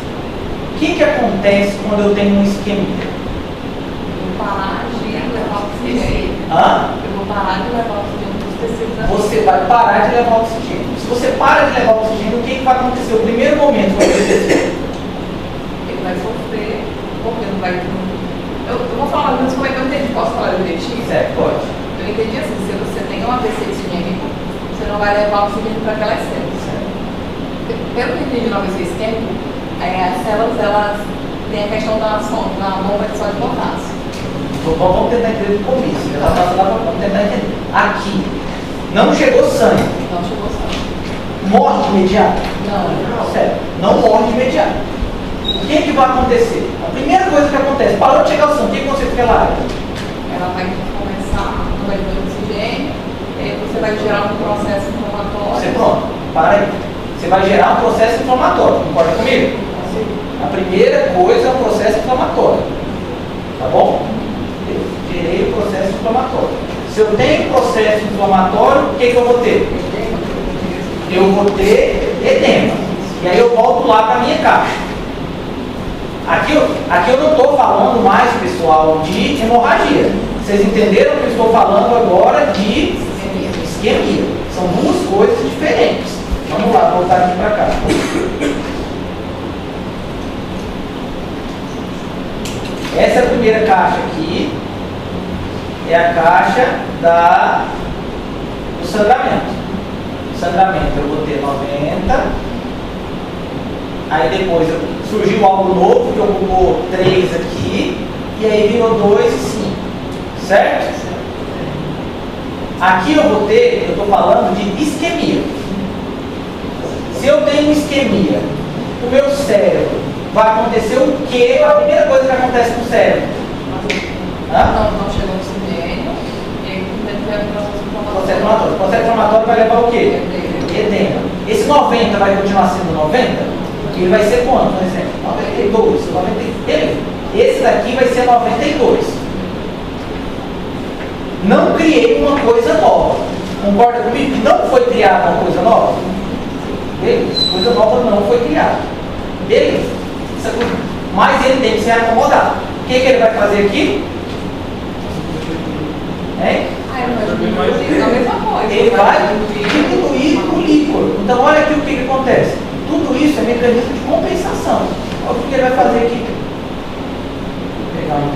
O que acontece quando eu tenho um isquemia? Eu vou parar de levar oxigênio. Eu vou parar de levar oxigênio para os tecidos. Você vai parar de levar oxigênio. Se você para de levar oxigênio, o que vai acontecer? O primeiro momento vai acontecer. Ele vai sofrer, porque não vai. Eu vou falar mais ou menos como é que eu entendi. Posso falar direitinho? Certo, pode. Eu entendi assim: se você tem um AVC isquêmico, você não vai levar oxigênio para aquelas células. Pelo que eu entendi no AVC isquêmico, as células elas têm a questão da bomba de sódio de potássio. Vamos tentar entender do começo. Vamos tentar entender. Aqui, não chegou sangue. Não chegou sangue. Morre de imediato? Não. Sério, não morre de imediato. O que vai acontecer? A primeira coisa que acontece, parou de chegar o sangue, o que aconteceu com aquela área? Ela vai começar, não vai ter oxigênio, e aí você vai gerar um processo inflamatório. Você pronto, para aí. Você vai gerar um processo inflamatório, concorda comigo? Sim. A primeira coisa é o processo inflamatório. Tá bom? Eu gerei o processo inflamatório. Se eu tenho processo inflamatório, o que eu vou ter? Eu vou ter edema. E aí eu volto lá para a minha caixa. Aqui eu não estou falando mais, pessoal, de hemorragia. Vocês entenderam que eu estou falando agora de isquemia. São duas coisas diferentes. Vamos lá, voltar aqui para cá. Essa é a primeira caixa aqui. É a caixa do sangramento. O sangramento eu vou ter 90. Aí depois surgiu algo novo que ocupou 3 aqui. E aí virou 2 e 5. Certo? Aqui eu vou ter, eu estou falando de isquemia. Se eu tenho isquemia, o meu cérebro vai acontecer o quê? A primeira coisa que acontece com o cérebro? Não chegou oxigênio, e aí vai ter um processo inflamatório. O processo inflamatório vai levar o quê? Edema. Esse 90 vai continuar sendo 90? Ele vai ser quanto, por exemplo? 92, 93. Esse daqui vai ser 92. Não criei uma coisa nova. Concorda comigo? Não foi criada uma coisa nova? Beleza. Coisa nova não foi criada. Beleza. Mas ele tem que ser acomodado. que ele vai fazer aqui? Hein? É a mesma coisa. Ele vai diminuir o líquor. Então olha aqui o que acontece. Tudo isso é mecanismo de compensação. Olha o que ele vai fazer aqui. Vou pegar um.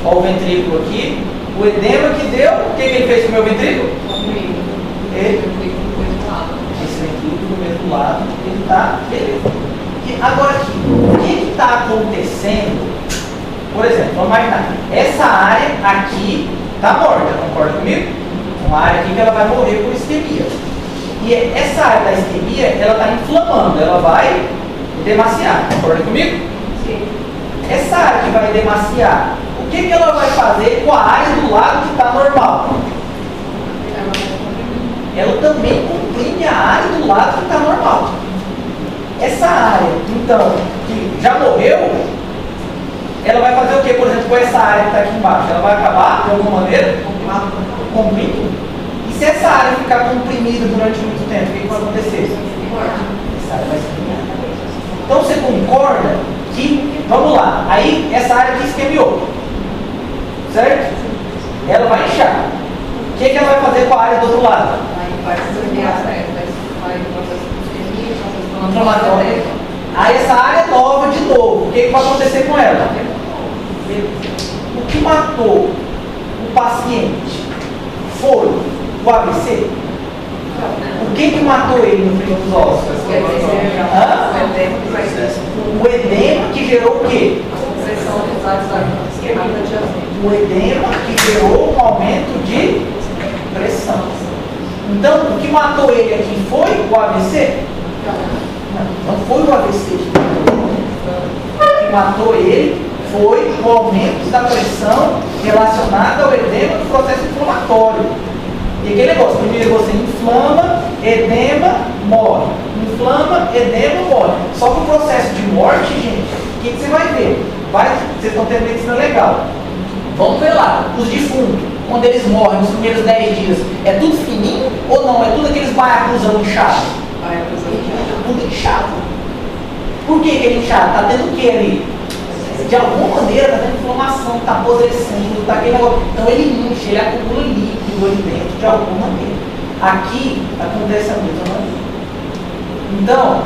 Olha o ventrículo aqui. O edema que deu, o que ele fez com o meu ventrículo? Esse ventrículo do mesmo lado, ele está beleza. E agora aqui, o que está acontecendo? Por exemplo, vamos imaginar, essa área aqui está morta, concorda comigo? Uma área aqui que ela vai morrer por isquemia. E essa área da isquemia, ela está inflamando, ela vai demaciar, concorda comigo? Sim. Essa área que vai demaciar, o que ela vai fazer com a área do lado que está normal? Ela também comprime a área do lado que está normal. Essa área, então, que já morreu, ela vai fazer o que, por exemplo, com essa área que está aqui embaixo? Ela vai acabar, de alguma maneira, comprimindo. E se essa área ficar comprimida durante muito tempo, o que vai acontecer? Essa área vai se queimar. Então, você concorda que, vamos lá, aí essa área aqui esquemiou, certo? Ela vai inchar. O que ela vai fazer com a área do outro lado? Vai Inflamatória. Aí essa área é nova de novo. O que vai acontecer com ela? O que matou o paciente foi o AVC? O que matou ele no frio dos ossos? O edema que gerou o quê? O edema que gerou um aumento de pressão. Então, o que matou ele aqui foi o AVC? Não foi o AVC. O que matou ele foi o aumento da pressão relacionada ao edema do processo inflamatório. E aquele negócio, primeiro você inflama, edema, morre. Inflama, edema, morre. Só que o processo de morte, gente, o que você vai ver? Vocês estão tendo medicina legal. Vamos ver lá, os defuntos, quando eles morrem nos primeiros 10 dias, é tudo fininho ou não? É tudo aqueles baiacuzão inchado? Tudo inchado. Por que ele é inchado? Está tendo o que ali? De alguma maneira está tendo inflamação, está apodrecendo, está aquele negócio. Então ele incha, ele acumula líquido ali dentro de alguma maneira. Aqui acontece a mesma maneira. Então,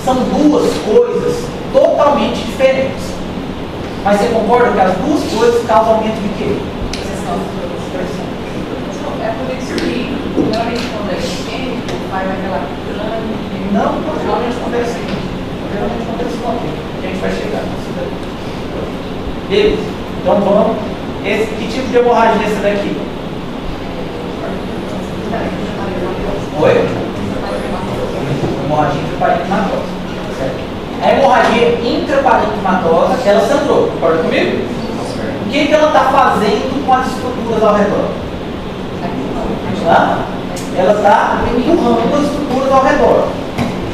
são duas coisas totalmente diferentes. Mas você concorda que as duas coisas causam aumento de quê? Pressão. É por isso que, geralmente, quando é químico, faz aquela grande. Não, geralmente acontece isso. Geralmente acontece com alguém. A gente vai chegar nisso daí. Beleza. Então vamos. Que tipo de hemorragia é essa daqui? Oi? Hemorragia intraparenquimatosa. Certo? A hemorragia intraparenquimatosa, ela sangrou. Concorda comigo? O que ela está fazendo com as estruturas ao redor? Ela está empurrando as estruturas ao redor.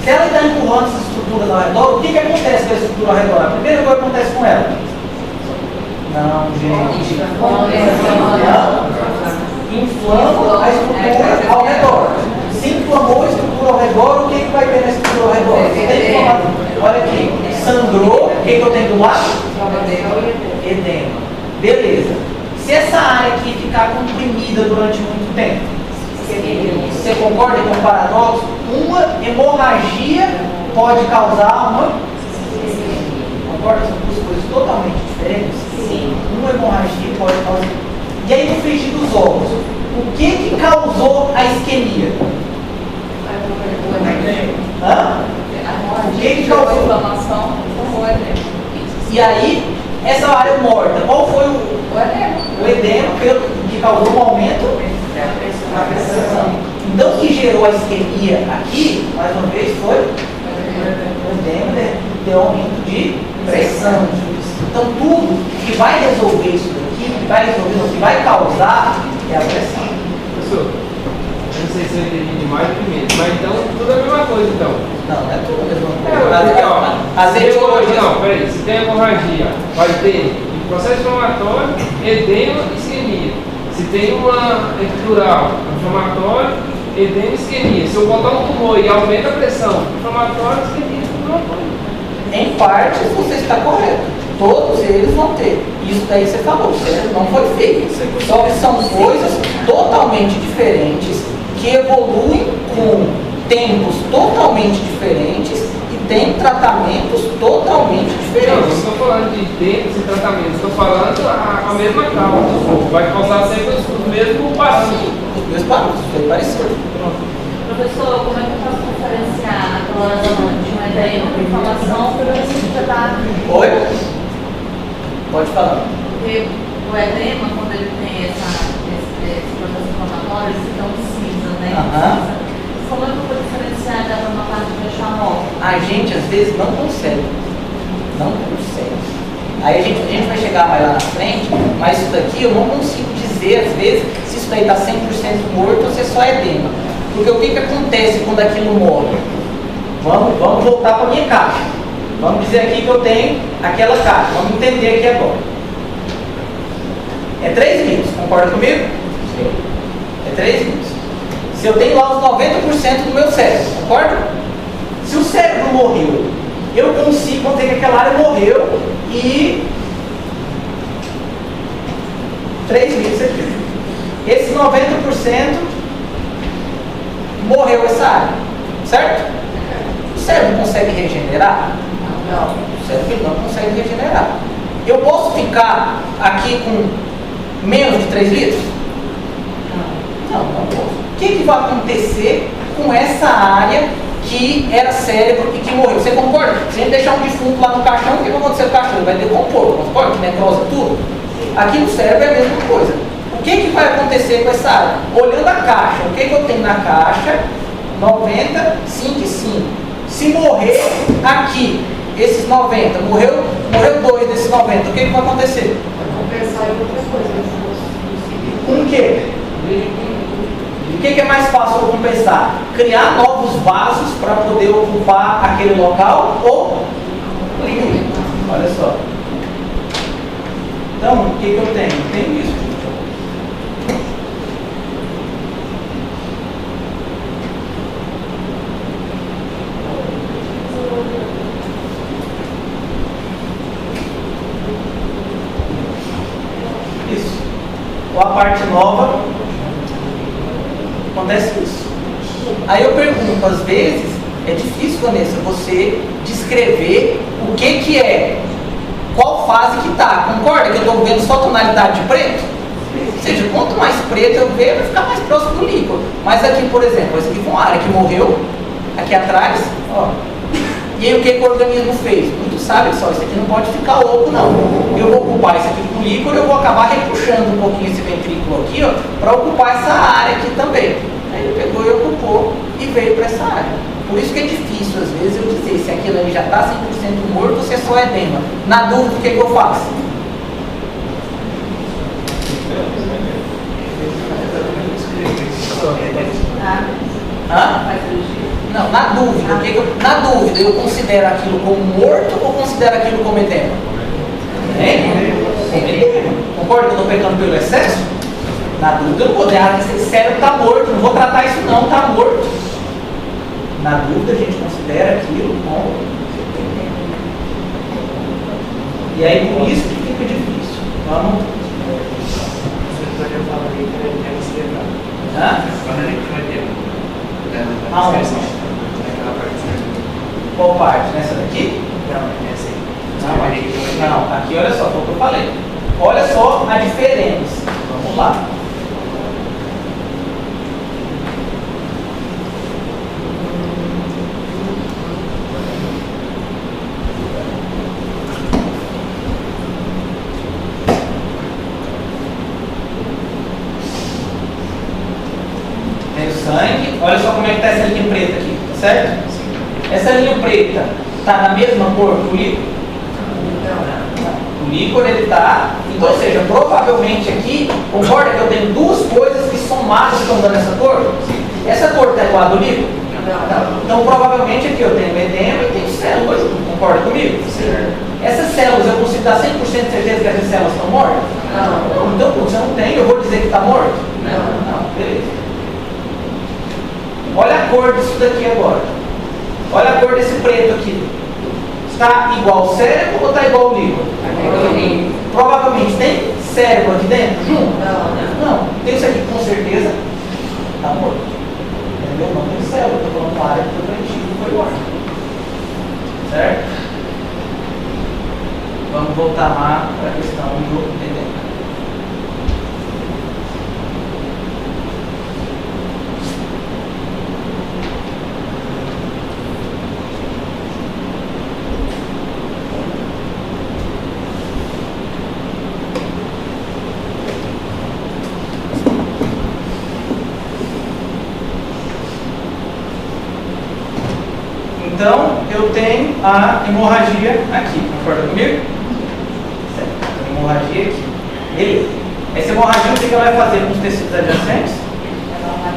Se ela está empurrando essas estruturas ao redor, o que acontece com a estrutura ao redor? A primeira coisa que acontece com ela? Não, gente. Inflama a estrutura ao redor. Se inflamou a estrutura ao redor, o que vai ter na estrutura ao redor? Olha aqui, sangrou, o que eu tenho do lado? Edema. Beleza. Se essa área aqui ficar comprimida durante muito tempo, você concorda com o paradoxo? Uma hemorragia pode causar uma... Concorda? São duas coisas totalmente diferentes? Sim. Uma hemorragia pode causar... E aí no frigir dos ovos, o que causou a isquemia? O que causou a inflamação? E aí, essa área morta, qual foi o edema que causou um aumento da pressão? Então, o que gerou a isquemia aqui, mais uma vez, foi o edema de aumento de pressão. Então, tudo que vai resolver isso daqui, que vai causar, é a pressão. Professor, eu não sei se eu entendi demais ou de menos, mas então, tudo é a mesma coisa, então. Não é tudo a mesma coisa. Não, peraí, se tem hemorragia, vai ter processo inflamatório, edema e isquemia. Se tem uma epidural inflamatório, edema e isquemia. Se eu botar um tumor e aumenta a pressão inflamatória, isquemia, inflamatória. Em partes você está correto. Todos eles vão ter. Isso daí você falou, certo? Não foi feito. Só que são coisas totalmente diferentes, que evoluem com tempos totalmente diferentes e têm tratamentos totalmente Não, não diferentes. estou falando de tempos e tratamentos, estou falando a mesma causa. Vai causar sempre os mesmos parâmetros. Os meus parâmetros, foi parecido. Professor, como é que eu posso diferenciar a coloração de uma edema com inflamação para ver se já está... Oi? Pode falar. Porque o edema, quando ele tem esse processo inflamatório, ele fica um cinza, né? Aham. Como é que eu vou diferenciar da uma parte de deixar móvel? A gente às vezes não consegue. Não consegue. Aí a gente vai chegar mais lá na frente, mas isso daqui eu não consigo dizer às vezes se isso daí está 100% morto ou se é só edema. Porque o que acontece quando aquilo morre? Vamos voltar para a minha caixa. Vamos dizer aqui que eu tenho aquela caixa. Vamos entender aqui agora. É 3 litros, concorda comigo? Sim. É 3 litros. Se eu tenho lá os 90% do meu cérebro, concorda? Se o cérebro morreu, eu consigo dizer que aquela área morreu e 3 litros aqui. Esses 90% morreu essa área, certo? O cérebro consegue regenerar? Não. O cérebro não consegue regenerar. Eu posso ficar aqui com menos de 3 litros? Não posso. O que vai acontecer com essa área que era cérebro e que morreu? Você concorda? Se a gente deixar um defunto lá no caixão, o que vai acontecer com o caixão? Ele vai decompor, concorda? Que necrosa tudo. Aqui no cérebro é a mesma coisa. O que vai acontecer com essa área? Olhando a caixa, o que eu tenho na caixa? 90, 5 e 5. Se morrer aqui, esses 90, morreu 2 desses 90, o que vai acontecer? Vai compensar em outra coisa. Com o quê? O que é mais fácil eu compensar? Criar novos vasos para poder ocupar aquele local ou líquido? Olha só. Então, o que eu tenho? Eu tenho isso. Isso. Ou a parte nova, acontece isso. Aí eu pergunto, às vezes, é difícil, Vanessa, você descrever o que é, qual fase que está. Concorda que eu estou vendo só tonalidade de preto? Ou seja, quanto mais preto eu ver, vai ficar mais próximo do líquido. Mas aqui, por exemplo, esse aqui foi uma área que morreu, aqui atrás, ó. E aí o que o organismo fez? Muito sabe só, isso aqui não pode ficar oco não. Eu vou ocupar isso aqui com líquido, eu vou acabar repuxando um pouquinho esse ventrículo aqui, ó, para ocupar essa área aqui também. Aí ele pegou e ocupou e veio para essa área. Por isso que é difícil, às vezes, eu dizer se aquilo ali já está 100% morto ou se é só edema. Na dúvida, o que eu faço? Hã? Não, na dúvida, na dúvida, eu considero aquilo como morto ou considero aquilo como edema? Hein? Como edema. Concorda que eu estou pecando pelo excesso? Na dúvida, eu não vou dizer que esse cérebro está morto, não vou tratar isso não, está morto. Na dúvida, a gente considera aquilo como edema. E aí, por isso que fica difícil. Vamos. Hã? Aonde? Qual parte? Nessa daqui? Não, aqui olha só, foi o que eu falei. Olha só a diferença. Vamos lá. Tem o sangue. Olha só como é que está essa linha preta aqui, tá certo? Essa linha preta está na mesma cor que o líquido? Não. O líquido ele está, então, ou seja, provavelmente aqui, concorda que eu tenho duas coisas que somadas estão dando essa cor? Essa cor está igual a do líquido? Não. Então, provavelmente aqui eu tenho edema e tenho células, concorda comigo? Sim. Essas células, eu consigo dar 100% de certeza que essas células estão mortas? Não. Então, se eu não tenho, eu vou dizer que está morto? Não. Não, beleza. cor disso daqui agora. Olha a cor desse preto aqui. Está igual ao cérebro ou está igual ao líquido? Provavelmente tem cérebro aqui dentro junto? Não. Tem isso aqui com certeza está morto. Entendeu? Não tem cérebro. Estou falando uma área que foi preenchida e foi morta. Certo? Vamos voltar lá para a questão do edema. Então, eu tenho a hemorragia aqui, concorda comigo? Certo. A hemorragia aqui. Beleza. Essa hemorragia, o que ela vai fazer com os tecidos adjacentes? Ela vai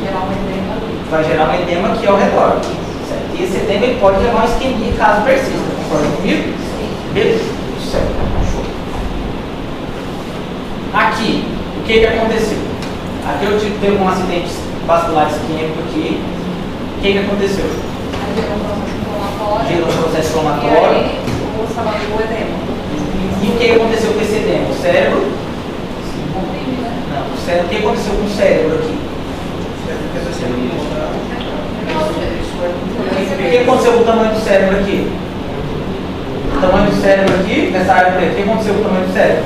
gerar um edema ali. Vai gerar um edema aqui ao redor. Certo. E esse edema ele pode levar a uma isquemia caso persista, concorda comigo? Sim. Beleza. Certo. Show. Aqui, o que aconteceu? Aqui eu tive um acidente vascular isquêmico aqui. O que aconteceu? Aí gerou um processo inflamatório. Gerou um processo E inflamatório. aí o estava o edema. E o que aconteceu com esse edema? O cérebro? Comprime, né? Não, o cérebro. O que aconteceu com o cérebro aqui? O que aconteceu com o tamanho do cérebro aqui? O tamanho do cérebro aqui, nessa área preta, o que aconteceu com o tamanho do cérebro?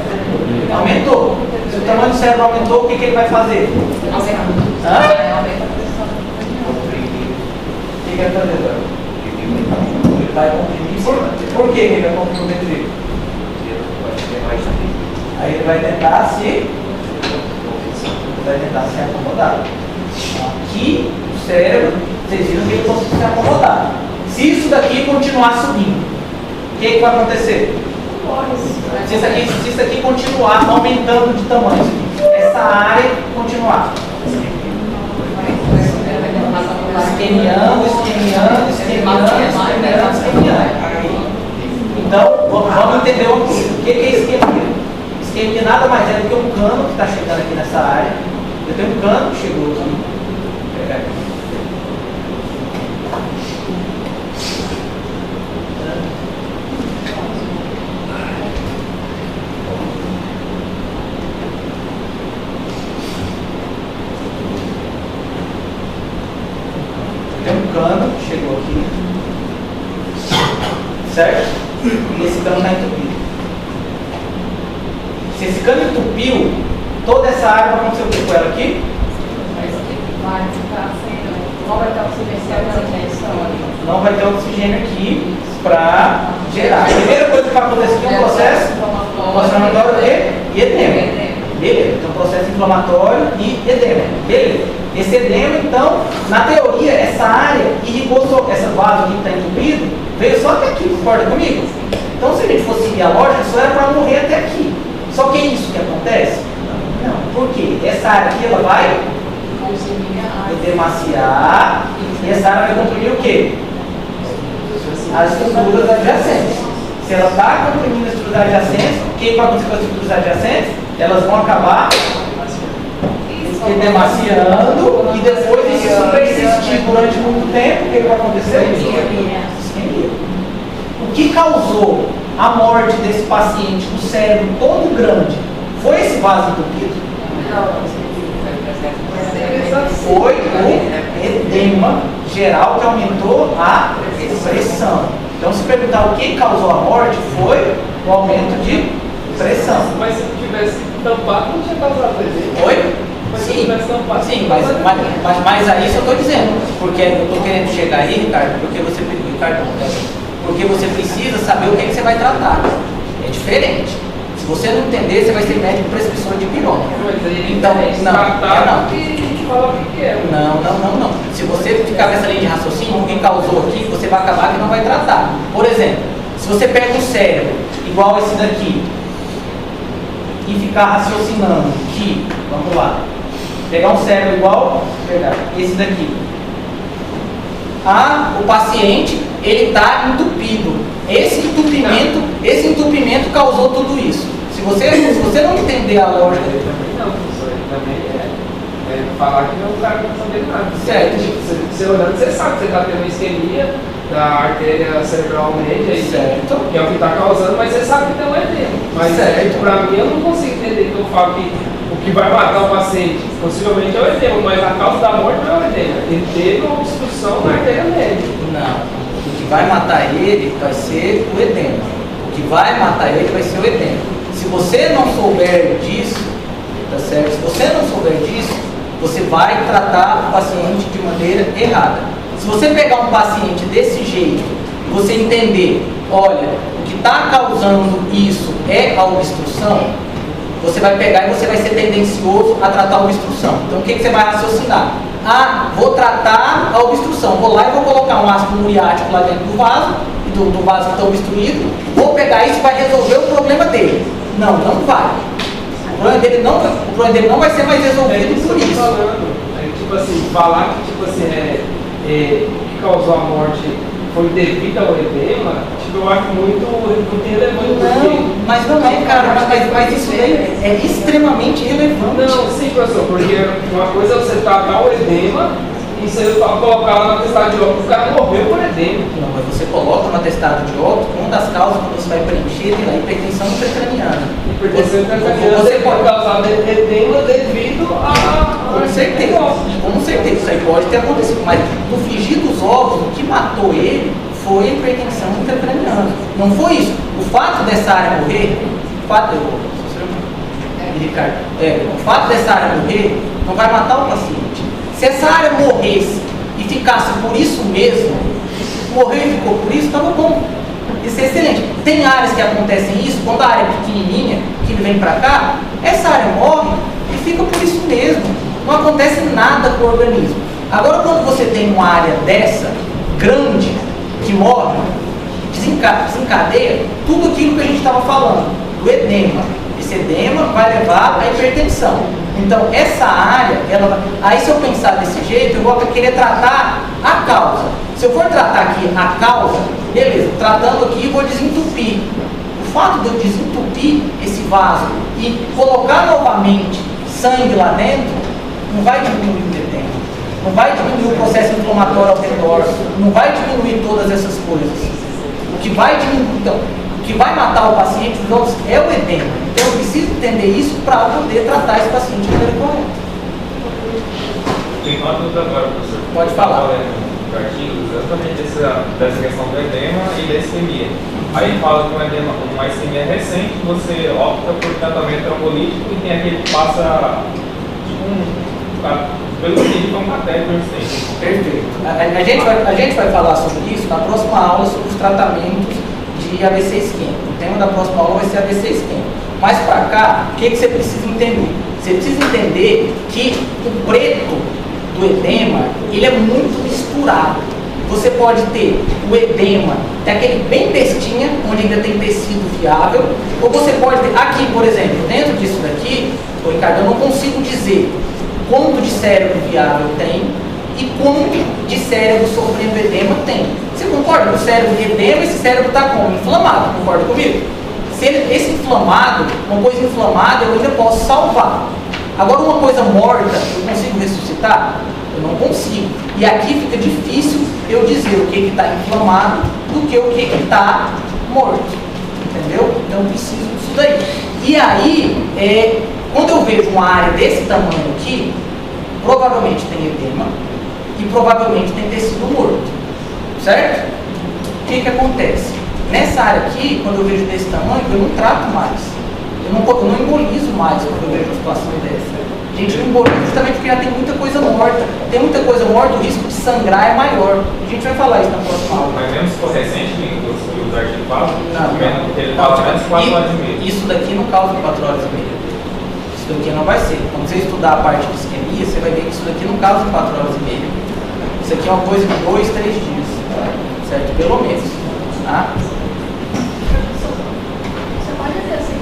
Aumentou. Se o tamanho do cérebro aumentou, o que ele vai fazer? Hã? Aumenta a pressão. O que ele vai fazer agora? Ele vai comprimir. Por que ele vai comprimir o ventriculo? Aí ele vai tentar se acomodar. Aqui, o cérebro, vocês viram que ele conseguiu se acomodar. Se isso daqui continuar subindo, o que vai acontecer? Se isso aqui continuar aumentando de tamanho, essa área continuar esquemiando. Então, vamos entender uma coisa. O que é isquemia? Isquemia nada mais é do que um cano que está chegando aqui nessa área. Eu tenho um cano que chegou aqui. Vou pegar aqui. Tem um cano que chegou aqui, certo? E esse cano está entupido. Se esse cano entupiu, toda essa área vai acontecer o que com ela aqui? Vai ficar sem. Não vai ter oxigênio. Não vai ter oxigênio aqui para gerar. A primeira coisa que vai acontecer aqui é um processo inflamatório e edema. Beleza, então processo inflamatório e edema. Beleza. Esse edema, então, na teoria, essa área irrigou só, essa vaso aqui que está entupido, veio só até aqui, concorda comigo? Então, se a gente fosse seguir a lógica, só era para morrer até aqui. Só que é isso que acontece? Não. Por quê? Essa área aqui, ela vai edemaciar e essa área vai comprimir o quê? As estruturas adjacentes. Se ela está comprimindo as estruturas adjacentes, o que vai acontecer com as estruturas adjacentes? Elas vão acabar edemaciando e depois de se persistir durante muito tempo, o que vai acontecer? Isquemia. O que causou a morte desse paciente com o cérebro todo grande foi esse vaso entupido? Foi o edema geral que aumentou a pressão. Então, se perguntar o que causou a morte, foi o aumento de pressão. Mas se não tivesse tampado, não tinha causado edema. Oi? Mas se Sim, tivesse tampado, sim, mas a isso eu estou dizendo. Porque eu estou querendo chegar aí, Ricardo, porque você precisa saber o que você vai tratar. É diferente. Se você não entender, você vai ser médico prescritor de pirona. Então, não. Fala o que é. Não. Se você ficar nessa linha de raciocínio, o que causou aqui, você vai acabar que não vai tratar. Por exemplo, se você pega um cérebro igual esse daqui e ficar raciocinando que, vamos lá, pegar um cérebro igual, esse daqui. O paciente, ele está entupido. Esse entupimento causou tudo isso. Se você não entender a lógica, Não, professor, ele também é. falar que o cara não tá sabendo nada. Certo. Você olhando, você sabe que você está tendo uma isquemia da artéria cerebral média, aí, Certo. que é o que está causando, mas você sabe que tem um edema. Mas Certo. para mim, eu não consigo entender que eu falo que o que vai matar o paciente possivelmente é o edema, mas a causa da morte não é o edema. Ele teve uma obstrução na artéria média. Não. O que vai matar ele vai ser o edema. O que vai matar ele vai ser o edema. Se você não souber disso, tá certo? Se você não souber disso, você vai tratar o paciente de maneira errada. Se você pegar um paciente desse jeito e você entender, olha, o que está causando isso é a obstrução, você vai pegar e você vai ser tendencioso a tratar a obstrução. Então o que você vai raciocinar? Ah, vou tratar a obstrução. Vou lá e vou colocar um ácido muriático lá dentro do vaso, do vaso que está obstruído, vou pegar isso e vai resolver o problema dele. Não, não vai. O problema dele não vai ser mais resolvido por isso. Tipo assim, falar que tipo assim, o que causou a morte foi devido ao edema, tipo, eu acho muito irrelevante. Não, mas não é, cara, mas isso aí é extremamente relevante. Não, sim, professor, porque uma coisa é você tratar o edema e você colocar lá no atestado de óbito, o cara morreu por edema. Não, mas você coloca no atestado de óbito, uma das causas que você vai preencher tem lá hipertensão intracraniana. Hipertensão intracraniana você pode causar edema devido a... Com certeza, com certeza, isso aí pode ter acontecido, mas no frigir dos ovos, o que matou ele foi a hipertensão intracraniana. Não foi isso. O fato dessa área morrer, o fato dessa área morrer não vai matar o paciente. Se essa área morresse e ficasse por isso mesmo, morreu e ficou por isso, estava bom. Isso é excelente. Tem áreas que acontecem isso, quando a área é pequenininha, que ele vem para cá, essa área morre e fica por isso mesmo. Não acontece nada com o organismo. Agora, quando você tem uma área dessa, grande, que morre, desencadeia tudo aquilo que a gente estava falando, do edema. Esse edema vai levar à hipertensão. Então, essa área, aí se eu pensar desse jeito, eu vou querer tratar a causa. Se eu for tratar aqui a causa, beleza, tratando aqui, vou desentupir. O fato de eu desentupir esse vaso e colocar novamente sangue lá dentro, não vai diminuir o edema, não vai diminuir o processo inflamatório ao redor, não vai diminuir todas essas coisas. O que vai diminuir, então, o que vai matar o paciente é o edema. Então eu preciso entender isso para poder tratar esse paciente de maneira correta. Tem uma dúvida agora, professor. Pode falar. O artigo exatamente dessa questão do edema e da isquemia. Aí fala que uma isquemia recente, você opta por tratamento trombolítico e tem aquele que passa pelo que é um catéter resistente. Perfeito. A gente vai falar sobre isso na próxima aula, sobre os tratamentos de AVC isquêmico. O tema da próxima aula vai ser AVC isquêmico. Mas para cá, o que você precisa entender? Você precisa entender que o preto do edema, ele é muito misturado. Você pode ter o edema, aquele bem bestinha, onde ainda tem tecido viável, ou você pode ter, aqui, por exemplo, dentro disso daqui, Ricardo, eu não consigo dizer quanto de cérebro viável tem e quanto de cérebro sofrendo edema tem. Você concorda que o cérebro edema, esse cérebro está como? Inflamado, concorda comigo? Se esse inflamado, uma coisa inflamada, eu ainda posso salvar. Agora, uma coisa morta, eu consigo ressuscitar? Eu não consigo. E aqui fica difícil eu dizer o que está inflamado do que o que está morto. Entendeu? Então, eu preciso disso daí. E aí, quando eu vejo uma área desse tamanho aqui, provavelmente tem edema e provavelmente tem tecido morto. Certo? O que acontece? Nessa área aqui, quando eu vejo desse tamanho, eu não trato mais. Eu não embolizo mais quando eu vejo uma situação dessa. A gente não emboliza justamente porque já tem muita coisa morta. Tem muita coisa morta, o risco de sangrar é maior. A gente vai falar isso na próxima aula. Mas mesmo se for recente, os artigos falam, não. ele fala menos de 4 horas e meia. Isso daqui não causa 4 horas e meia. Isso daqui não vai ser. Quando você estudar a parte de isquemia, você vai ver que isso daqui não causa 4 horas e meia. Isso aqui é uma coisa de 2, 3 dias. Certo? Pelo menos. Tá? Você pode dizer assim,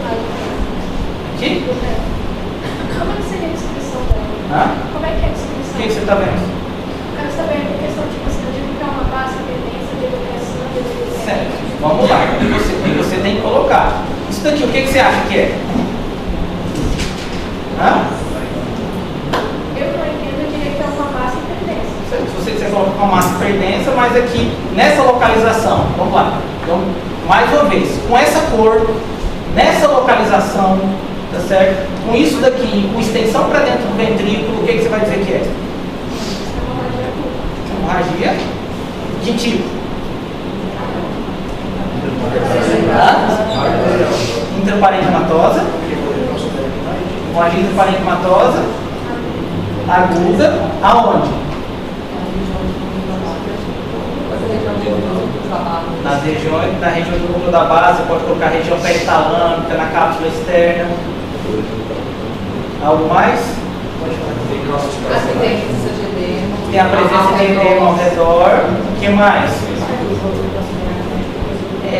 Aqui? como é que seria a descrição dela? Como é que é a descrição? O que você está vendo? Eu quero saber a questão de você que é uma base, tendência, de educação, de educação. Certo. Vamos lá. E você tem que colocar. Isso daqui, o que você acha que é? Eu não com a massa hiperdensa, mas aqui nessa localização, vamos lá, então, mais uma vez, com essa cor, nessa localização, tá certo? Com isso daqui, com extensão para dentro do ventrículo, o que você vai dizer que é? Hemorragia de tipo? Intraparenquimatosa, hemorragia intraparenquimatosa, aguda, aonde? Na região do núcleo da base, pode colocar região peritalâmica, na cápsula externa. Algo mais? Pode falar. Aqui tem presença de edema. Tem a presença de edema ao redor. O que mais?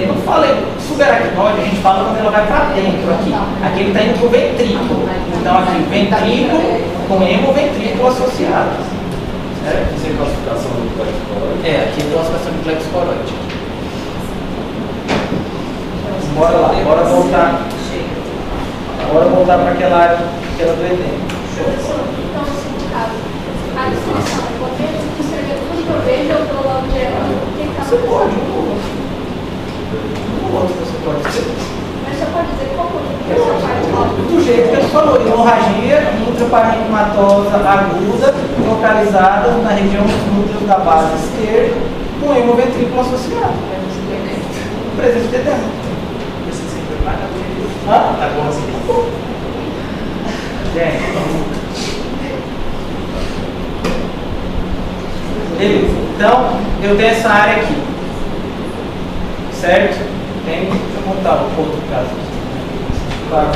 Não falei, subaracnoide a gente fala quando ela vai para dentro aqui. Aqui ele está indo para o ventrículo. Então aqui, ventrículo com hemoventrículo associado. Certo? Sem classificação do plexicoroide. Aqui tem classificação de plexicoroide. Bora lá, bora voltar. Bora voltar para aquela área do edema. Professor, então, assim, no caso, a descrição, eu vou ter que escrever tudo que eu vejo, eu estou logo direto. O que está Você pode, você pode dizer. Mas você pode dizer qual é essa parte logo? Do jeito que eu falou, hemorragia intraparenquimatosa aguda, localizada na região dos núcleos da base esquerda, com hemoventrículo associado. Presença de edema. Tá bom assim? Gente. Beleza. Então, eu tenho essa área aqui. Certo? Deixa eu montar um outro caso aqui. Claro.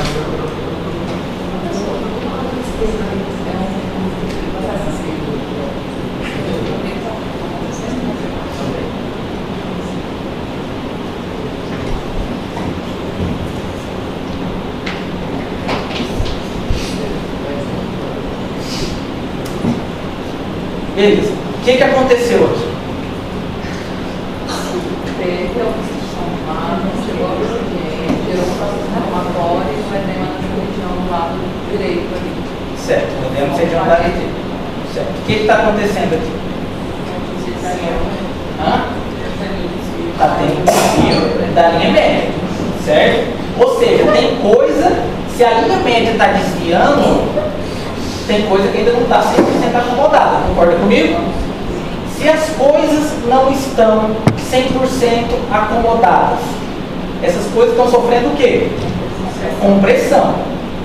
Beleza. O que aconteceu aqui? Teve a obstrução do vaso, chegou ao recipiente, gerou um processo inflamatório e o edema na região do lado direito ali. Certo, o edema na região da direita. Certo. O que está acontecendo aqui? Está tendo desvio da linha média. Certo? Ou seja, tem coisa, se a linha média está desviando, tem coisa que ainda não está 100% acomodada. Concorda comigo? Se as coisas não estão 100% acomodadas, essas coisas estão sofrendo o quê? Compressão.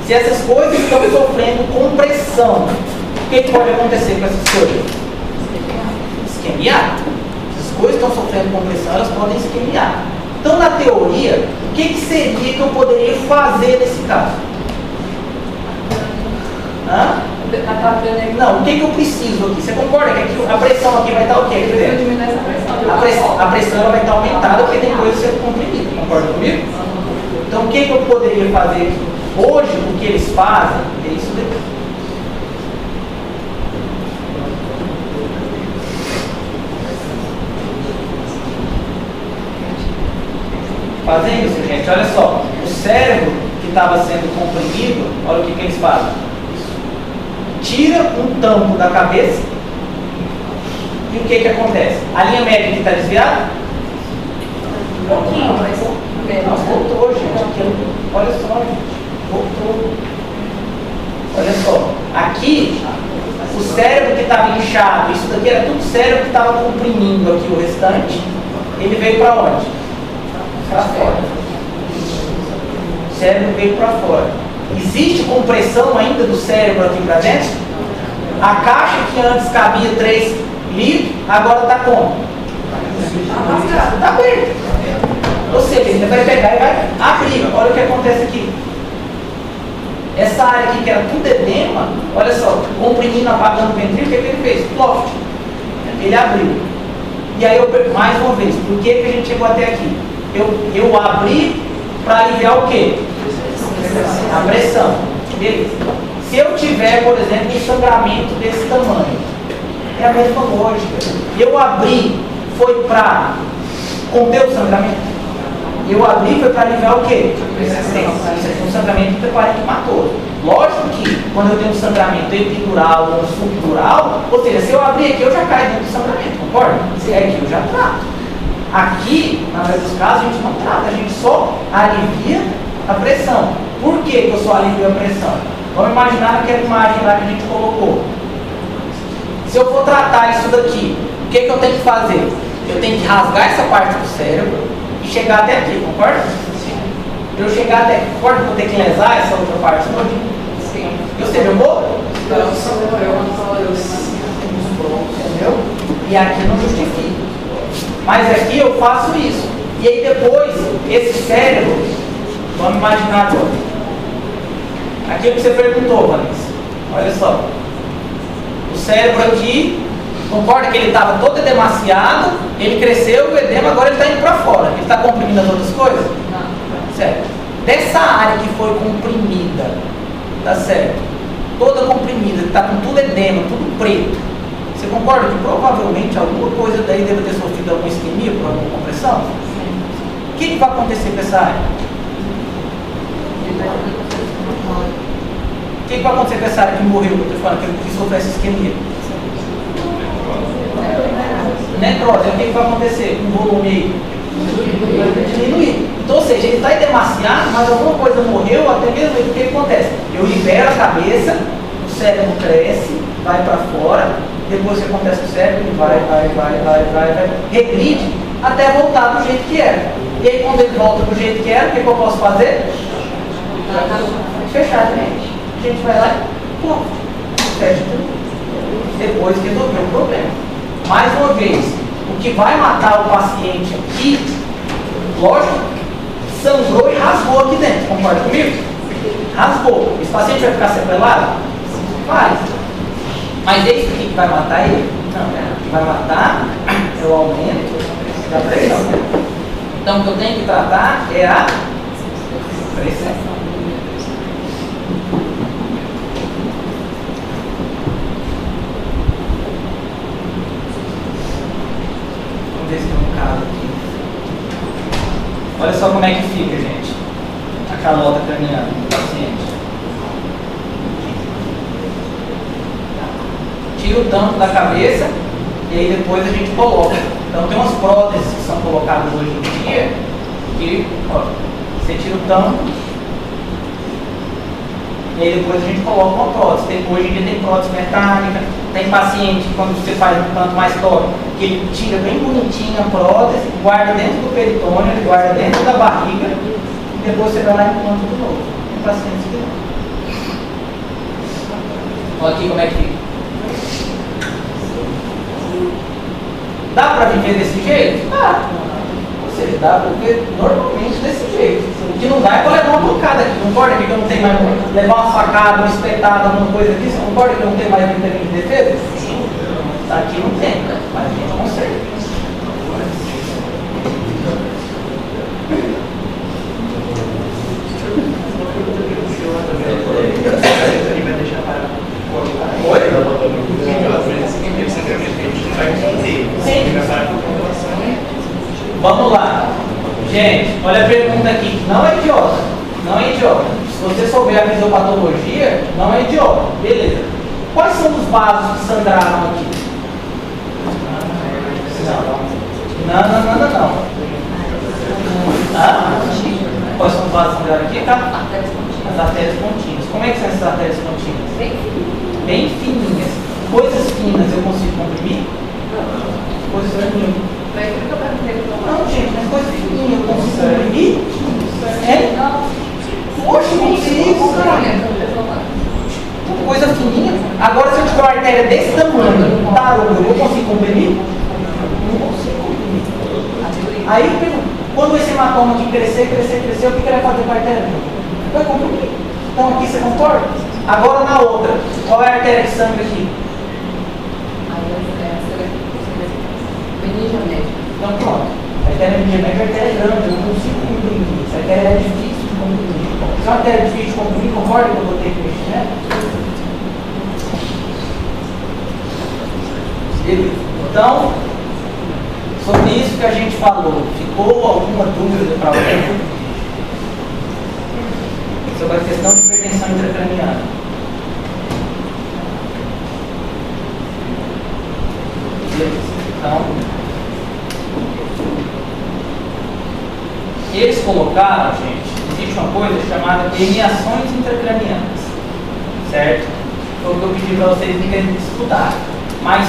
Se essas coisas estão sofrendo compressão, o que pode acontecer com essas coisas? Isquemiar. Se as coisas estão sofrendo compressão, elas podem isquemiar. Então, na teoria, o que seria que eu poderia fazer nesse caso? Não, o que eu preciso aqui? Você concorda que aqui, a pressão aqui vai estar o quê? A pressão ela vai estar aumentada porque tem coisa sendo comprimida. Concorda comigo? Então, o que eu poderia fazer aqui? Hoje, o que eles fazem é isso daqui. Fazem isso, gente. Olha só. O cérebro que estava sendo comprimido, olha o que eles fazem. Tira um tampo da cabeça e o que acontece? A linha média que está desviada? Um pouquinho, mas Não, voltou, gente. Olha só, gente. Voltou. Olha só. Aqui, o cérebro que estava inchado, isso daqui era tudo cérebro que estava comprimindo aqui o restante. Ele veio para onde? Para fora. O cérebro veio para fora. Existe compressão ainda do cérebro aqui para dentro? A caixa que antes cabia 3 litros, agora está como? Está aberta. Ou seja, ele vai pegar e vai abrir. Olha o que acontece aqui. Essa área aqui que era tudo edema, olha só, comprimindo, apagando o ventrículo, o que ele fez? Ploft. Ele abriu. E aí eu, mais uma vez, por que a gente chegou até aqui? Eu abri para aliviar o quê? A pressão. Beleza. Se eu tiver, por exemplo, um sangramento desse tamanho, é a mesma lógica. Eu abri, foi para conter o sangramento? Eu abri, foi para aliviar o quê? Um sangramento intraparenquimatoso. Lógico que quando eu tenho um sangramento epidural ou subdural, ou seja, se eu abrir aqui, eu já caio dentro do sangramento. Concorda? Se é aqui, eu já trato. Aqui, na maioria dos casos, a gente não trata, a gente só alivia a pressão. Por que eu só alivio a pressão? Vamos imaginar aquela imagem lá que a gente colocou. Se eu for tratar isso daqui, o que eu tenho que fazer? Eu tenho que rasgar essa parte do cérebro e chegar até aqui, concorda? Para eu chegar até aqui, concorda que eu vou ter que lesar essa outra parte toda? Sim. Ou seja, eu vou? Entendeu? E aqui não justifica. Mas aqui eu faço isso. E aí depois, esse cérebro, vamos imaginar agora. Aquilo que você perguntou, Vanessa. Olha só. O cérebro aqui, concorda que ele estava todo edemaciado, ele cresceu e o edema agora ele está indo para fora. Ele está comprimindo as outras coisas? Não. Certo. Dessa área que foi comprimida, tá certo? Toda comprimida, que está com tudo edema, tudo preto. Você concorda que provavelmente alguma coisa daí deve ter sofrido alguma isquemia por alguma compressão? Sim. O que vai acontecer com essa área? O que vai acontecer com essa área que morreu, que eu estou falando, que sofreu essa isquemia? Necrose. O que vai acontecer com o volume aí? Diminuir. Então, ou seja, ele está demasiado, mas alguma coisa morreu, até mesmo o que acontece? Eu libero a cabeça, o cérebro cresce, vai para fora, depois o que acontece com o cérebro, ele vai, regride até voltar do jeito que era. E aí, quando ele volta do jeito que era, o que eu posso fazer? Fechar a mente. A gente vai lá e pô, fecha tudo. Depois resolver o problema. Mais uma vez, o que vai matar o paciente aqui, lógico, sangrou e rasgou aqui dentro. Concorda comigo? Rasgou. Esse paciente vai ficar sequelado? Vai. Mas esse aqui que vai matar ele? Não. O que vai matar é o aumento da pressão. Então, o que eu tenho que tratar é a pressão. Vamos ver se tem um caso aqui. Olha só como é que fica, gente. A calota craniana do paciente. Tira o tampo da cabeça e aí depois a gente coloca. Então tem umas próteses que são colocadas hoje em dia que, ó, você tira o tampo e aí depois a gente coloca uma prótese. Hoje em dia tem prótese mecânica, tem paciente que quando você faz um tanto mais top, que ele tira bem bonitinho a prótese, guarda dentro do peritônio, ele guarda dentro da barriga e depois você vai lá e implanta de novo. Tem pacientes que não. Olha aqui como é que fica. Dá para viver desse jeito? Dá. Ou seja, dá para viver normalmente desse jeito. O que não dá é para levar uma pancada aqui. Concorda que eu não tenho mais levar uma facada, uma espetada, alguma coisa aqui? Você concorda que eu não tenho mais mecanismo de defesa? Sim. Aqui não tem, mas a gente consegue. Vamos lá. Gente, olha a pergunta aqui. Não é idiota. Não é idiota. Se você souber a fisiopatologia, não é idiota. Beleza. Quais são os vasos que sangraram aqui? Não. Quais são os vasos que sangraram aqui? Tá? As artérias contínuas. Como é que são essas artérias contínuas? Bem fininhas. Coisas finas eu consigo comprimir? Coisas fininhas. Não, gente, mas coisa fininha eu consigo comprimir? É? Poxa, eu consigo, cara. Coisa fininha. Agora, se eu tiver uma artéria desse tamanho, eu vou conseguir comprimir? Não consigo comprimir. Aí eu pergunto, quando esse hematoma aqui crescer, o que ele vai fazer com a artéria? Vai comprimir. Então aqui você concorda? Agora na outra, qual é a artéria que sangra aqui? Então pronto. A artéria média é artéria grande, eu não consigo comprimir. Essa artéria é difícil de comprimir. Se uma artéria é difícil de comprimir, concorda que eu vou ter que mexer, né? Então, sobre isso que a gente falou, ficou alguma dúvida para alguém? Sobre a questão de hipertensão intracraniana. Beleza. Então, colocaram, gente, existe uma coisa chamada herniações intracranianas, certo? Foi o que eu pedi para vocês estudarem. Mas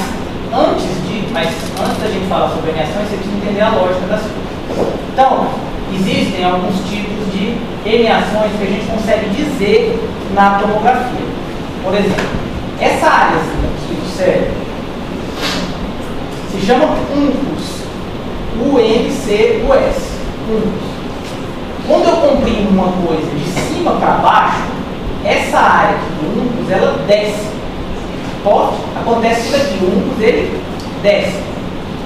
antes da gente falar sobre herniações, você precisa entender a lógica das coisas. Então, existem alguns tipos de herniações que a gente consegue dizer na tomografia. Por exemplo, essa área aqui do cérebro se chama uncus, U-N-C-U-S, uncus. Quando eu comprimo uma coisa de cima para baixo, essa área aqui do uncus, ela desce. Acontece isso aqui, o uncus ele desce.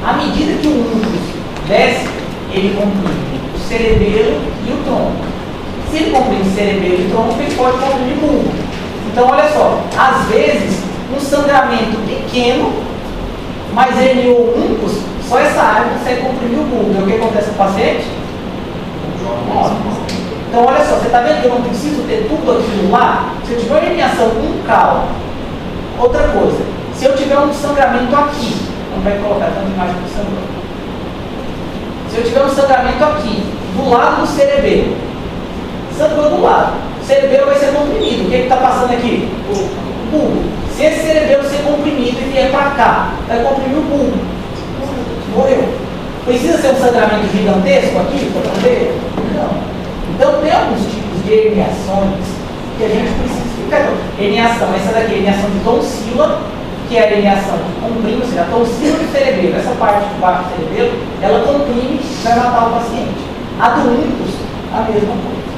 À medida que o uncus desce, ele comprime o cerebelo e o tronco. Se ele comprime o cerebelo e o tronco, ele pode comprimir o bulbo. Então, olha só, às vezes, um sangramento pequeno, mas herniou o uncus, só essa área consegue comprimir o bulbo. E o que acontece com o paciente? Então, olha só, você está vendo que eu não preciso ter tudo aquilo lá? Se eu tiver uma herniação uncal, outra coisa, se eu tiver um sangramento aqui, não vai colocar tanta imagem do sangrão. Se eu tiver um sangramento aqui, do lado do cerebelo, sangrou do lado, o cerebelo vai ser comprimido. O que está passando aqui? O bulbo. Se esse cerebelo ser comprimido e vier para cá, vai comprimir o bulbo. Morreu. Precisa ser um sangramento gigantesco aqui para poder? Não. Então tem alguns tipos de herniações que a gente precisa explicar. Herniação, essa daqui é a herniação de tonsila, que é a herniação que comprime, ou seja, a tonsila do cerebelo, essa parte de baixo do cerebelo, ela comprime e vai matar o paciente. A do uncus, a mesma coisa.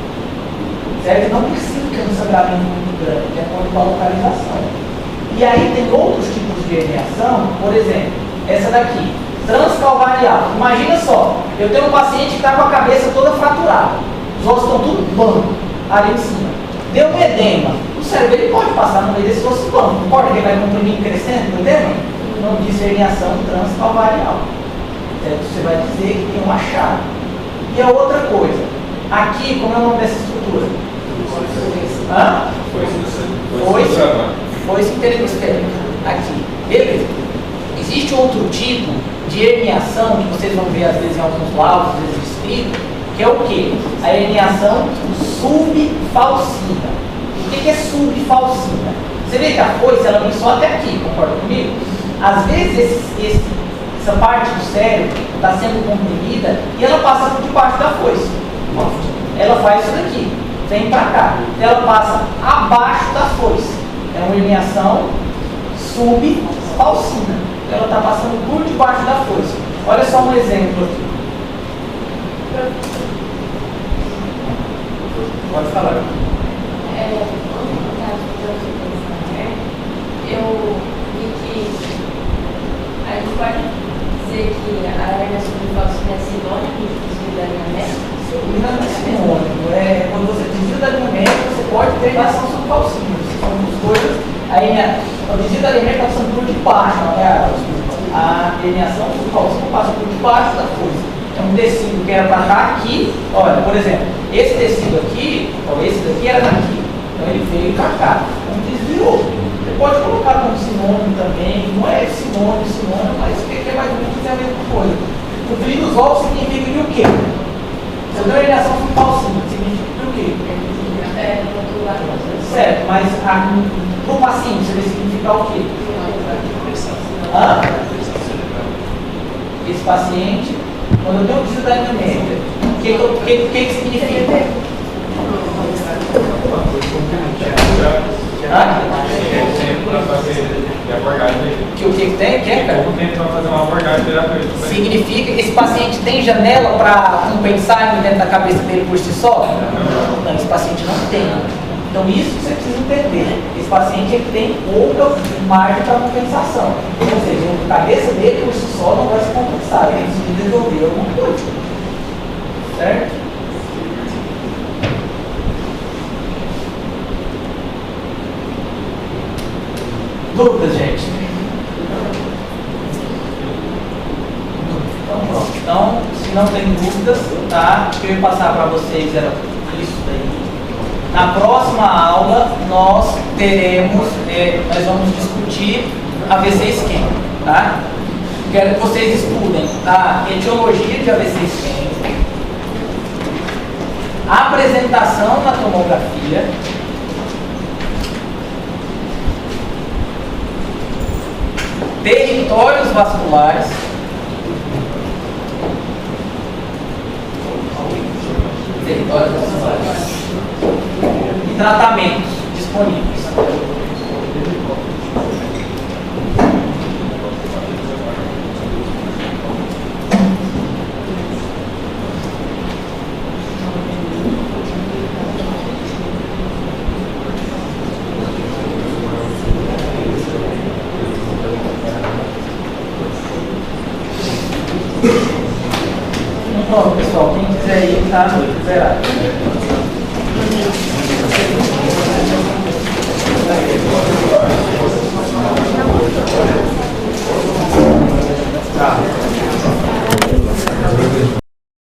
Certo? Não precisa ter um sangramento muito grande, de acordo com a localização. E aí tem outros tipos de herniação, por exemplo, essa daqui, transcalvarial. Imagina só, eu tenho um paciente que está com a cabeça toda fraturada, os ossos estão tudo bambo ali em cima. Deu um edema, o cérebro ele pode passar no meio desse osso bambo, não pode, ele vai comprimir crescendo, entendeu? Não diz herniação transcalvarial. Certo? Você vai dizer que tem um achado. E a outra coisa, aqui, como é o nome dessa estrutura? Foice interhemisférica. Aqui. Beleza. Existe outro tipo de herniação que vocês vão ver às vezes em alguns laudos, às vezes escrito, que é o quê? A herniação subfalcina. O que é subfalcina? Você vê que a foice, ela vem só até aqui, concorda comigo? Às vezes essa parte do cérebro está sendo comprimida e ela passa por debaixo da foice. Ela faz isso daqui, vem para cá. Ela passa abaixo da foice. É uma herniação subfalcina. Ela está passando por debaixo da foice. Olha só um exemplo aqui. Pode falar. No caso de transfusão, eu vi que a gente pode dizer que a hernia subfalcina é sinônimo de desvio da linha médica? Não é sinônimo. Quando você desvio da linha médica, você pode ter herniação subfalcina. São duas coisas. O desvio da linha médica está passando por debaixo. A herniação subfalcina passa por debaixo da foice. É um tecido que era para estar aqui. Olha, por exemplo, esse tecido aqui, esse daqui era daqui. Então ele veio para cá. Então desviou. Você pode colocar como sinônimo também. Não é sinônimo, mas o que é mais ou menos a mesma coisa. O trilosol significa o quê? Se eu tenho herniação subfalcina, significa o quê? Certo, mas para o paciente, você vai significar o quê? Esse paciente, quando eu tenho desvio da linha média, o que significa? Que o que tem? Quer, cara? Fazer uma abordagem terapêutica. Significa que esse paciente tem janela para compensar dentro da cabeça dele por si só? Não, esse paciente não tem. Então isso que você precisa entender. Esse paciente ele tem pouca margem para compensação. Ou seja, a cabeça dele por si só não vai se compensar. Ele precisa desenvolver alguma coisa. Certo? Dúvidas, gente? Então pronto. Então, se não tem dúvidas, tá? O que eu ia passar para vocês era isso daí. Na próxima aula nós nós vamos discutir AVC isquêmico, tá? Quero que vocês estudem a etiologia de AVC isquêmico, apresentação na tomografia, territórios vasculares, e tratamentos disponíveis. Então, pronto, pessoal, quem quiser ir, tá liberado.